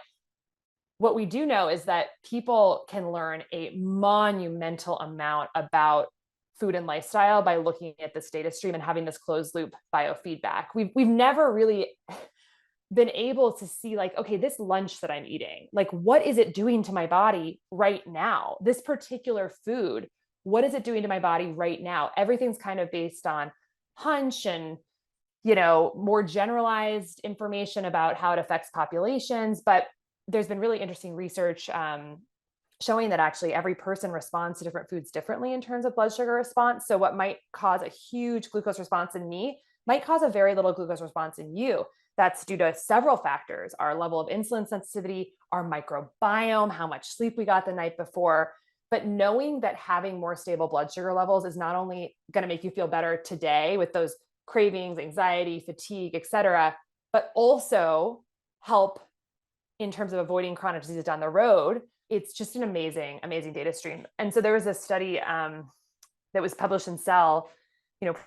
what we do know is that people can learn a monumental amount about food and lifestyle by looking at this data stream and having this closed loop biofeedback. We've never really been able to see, like, okay, this lunch that I'm eating, like, what is it doing to my body right now? This particular food, what is it doing to my body right now? Everything's kind of based on hunch and, more generalized information about how it affects populations. But there's been really interesting research showing that actually every person responds to different foods differently in terms of blood sugar response. So what might cause a huge glucose response in me might cause a very little glucose response in you. That's due to several factors: our level of insulin sensitivity, our microbiome, how much sleep we got the night before. But knowing that having more stable blood sugar levels is not only going to make you feel better today with those cravings, anxiety, fatigue, et cetera, but also help in terms of avoiding chronic diseases down the road. It's just an amazing, amazing data stream. And so there was a study that was published in Cell,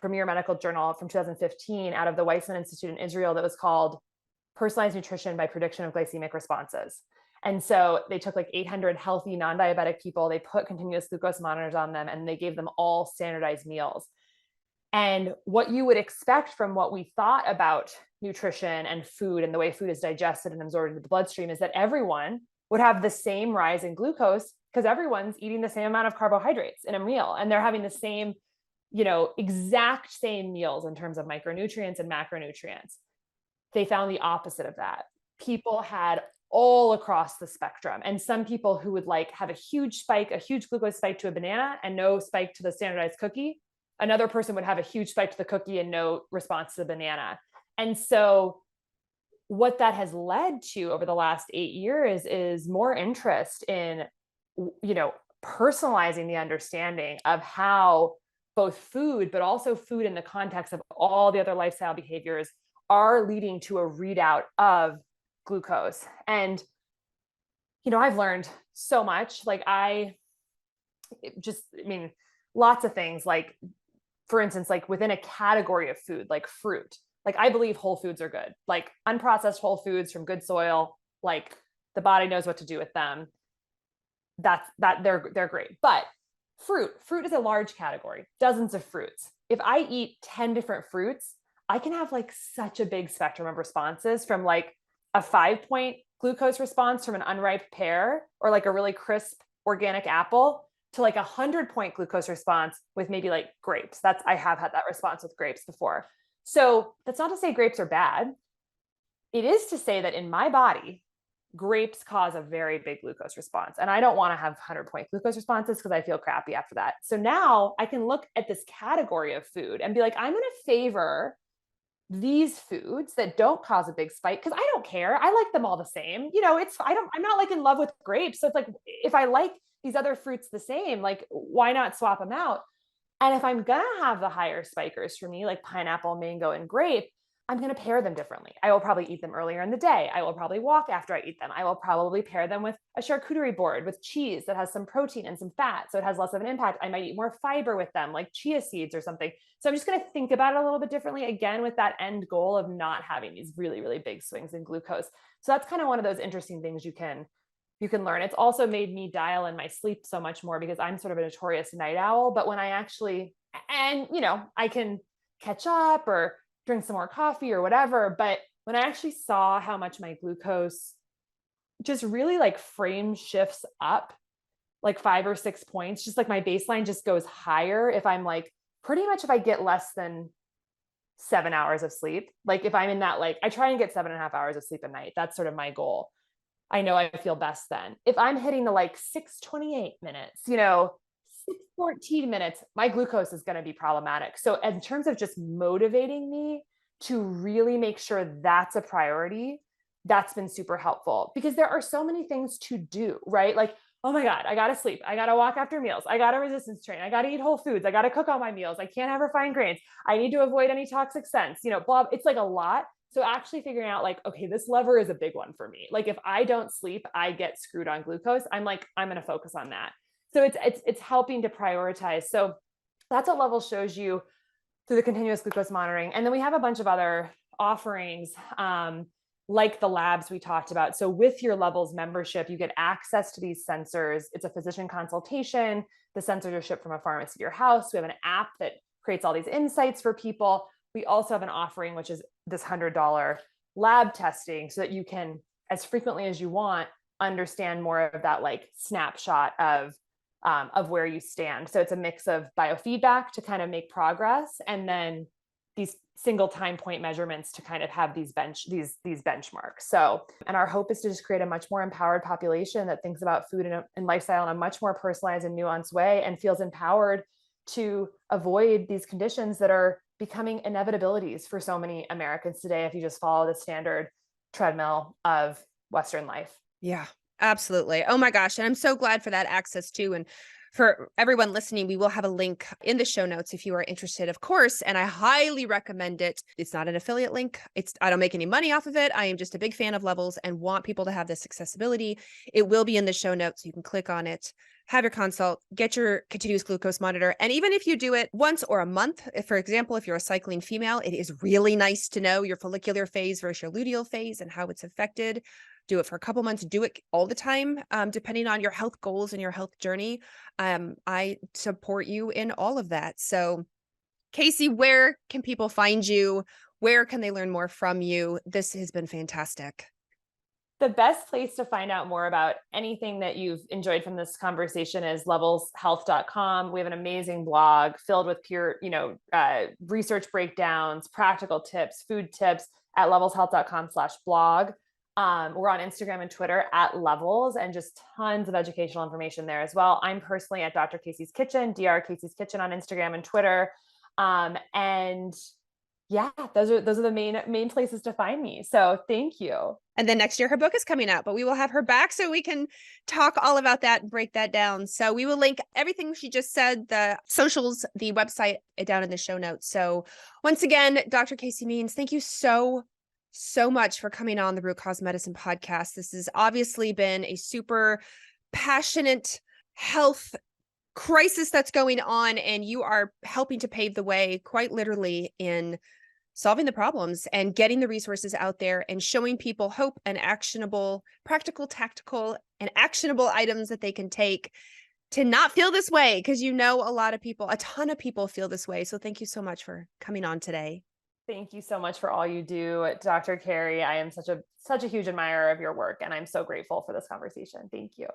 premier medical journal, from 2015 out of the Weizmann Institute in Israel, that was called Personalized Nutrition by Prediction of Glycemic Responses. And so they took like 800 healthy non-diabetic people, they put continuous glucose monitors on them, and they gave them all standardized meals. And what you would expect from what we thought about nutrition and food and the way food is digested and absorbed into the bloodstream is that everyone would have the same rise in glucose, because everyone's eating the same amount of carbohydrates in a meal, and they're having the same, exact same meals in terms of micronutrients and macronutrients. They found the opposite of that. People had all across the spectrum, and some people who would like have a huge glucose spike to a banana and no spike to the standardized cookie. Another person would have a huge spike to the cookie and no response to the banana. And so what that has led to over the last 8 years is more interest in personalizing the understanding of how both food, but also food in the context of all the other lifestyle behaviors are leading to a readout of glucose. And, I've learned so much. Like lots of things, like, for instance, like within a category of food, like fruit, like I believe whole foods are good, like unprocessed whole foods from good soil, like the body knows what to do with them. They're great. But fruit is a large category, dozens of fruits. If I eat 10 different fruits, I can have like such a big spectrum of responses, from like a 5-point glucose response from an unripe pear, or like a really crisp organic apple, to like 100-point glucose response with maybe like grapes. I have had that response with grapes before. So that's not to say grapes are bad. It is to say that in my body, grapes cause a very big glucose response. And I don't want to have 100-point glucose responses because I feel crappy after that. So now I can look at this category of food and be like, I'm going to favor these foods that don't cause a big spike, because I don't care. I like them all the same. I'm not like in love with grapes. So it's like, if I like these other fruits the same, like why not swap them out? And if I'm going to have the higher spikers for me, like pineapple, mango, and grape, I'm going to pair them differently. I will probably eat them earlier in the day. I will probably walk after I eat them. I will probably pair them with a charcuterie board with cheese that has some protein and some fat, so it has less of an impact. I might eat more fiber with them, like chia seeds or something. So I'm just going to think about it a little bit differently, again, with that end goal of not having these really, really big swings in glucose. So that's kind of one of those interesting things you can learn. It's also made me dial in my sleep so much more, because I'm sort of a notorious night owl. But when I actually, I can catch up or drink some more coffee or whatever. But when I actually saw how much my glucose just really like frame shifts up, like 5 or 6 points, just like my baseline just goes higher if I'm like, pretty much if I get less than 7 hours of sleep. Like if I'm in that, like I try and get 7.5 hours of sleep a night. That's sort of my goal. I know I feel best then. If I'm hitting the like 6:28 minutes, 6:14 minutes, my glucose is going to be problematic. So in terms of just motivating me to really make sure that's a priority, that's been super helpful, because there are so many things to do, right? Like, oh my God, I got to sleep. I got to walk after meals. I got to resistance train. I got to eat whole foods. I got to cook all my meals. I can't have refined grains. I need to avoid any toxic scents, blah. It's like a lot. So actually figuring out like, okay, this lever is a big one for me. Like if I don't sleep, I get screwed on glucose. I'm like, I'm going to focus on that. So it's helping to prioritize. So that's what Levels shows you through the continuous glucose monitoring. And then we have a bunch of other offerings, like the labs we talked about. So with your Levels membership, you get access to these sensors. It's a physician consultation. The sensors are shipped from a pharmacy to your house. We have an app that creates all these insights for people. We also have an offering, which is this $100 lab testing, so that you can, as frequently as you want, understand more of that like snapshot of where you stand. So it's a mix of biofeedback to kind of make progress, and then these single time point measurements to kind of have these benchmarks. So, and our hope is to just create a much more empowered population that thinks about food and lifestyle in a much more personalized and nuanced way, and feels empowered to avoid these conditions that are becoming inevitabilities for so many Americans today, if you just follow the standard treadmill of Western life. Yeah, absolutely. Oh my gosh. And I'm so glad for that access too. And for everyone listening, we will have a link in the show notes if you are interested, of course. And I highly recommend it. It's not an affiliate link. I don't make any money off of it. I am just a big fan of Levels and want people to have this accessibility. It will be in the show notes. You can click on it, have your consult, get your continuous glucose monitor. And even if you do it once or a month, for example, if you're a cycling female, it is really nice to know your follicular phase versus your luteal phase and how it's affected. Do it for a couple months, do it all the time, depending on your health goals and your health journey. I support you in all of that. So Casey, where can people find you? Where can they learn more from you? This has been fantastic. The best place to find out more about anything that you've enjoyed from this conversation is levelshealth.com. We have an amazing blog filled with pure, research breakdowns, practical tips, food tips at levelshealth.com/blog. We're on Instagram and Twitter at Levels, and just tons of educational information there as well. I'm personally at Dr. Casey's Kitchen, Dr. Casey's Kitchen on Instagram and Twitter. And Yeah, those are the main places to find me. So thank you. And then next year, her book is coming out, but we will have her back so we can talk all about that and break that down. So we will link everything she just said, the socials, the website down in the show notes. So once again, Dr. Casey Means, thank you so much for coming on the Root Cause Medicine podcast. This has obviously been a super passionate health crisis that's going on, and you are helping to pave the way, quite literally, in solving the problems and getting the resources out there and showing people hope and actionable, practical, tactical, and actionable items that they can take to not feel this way. Because you know, a ton of people feel this way. So thank you so much for coming on today. Thank you so much for all you do, Dr. Carey. I am such a huge admirer of your work, and I'm so grateful for this conversation. Thank you.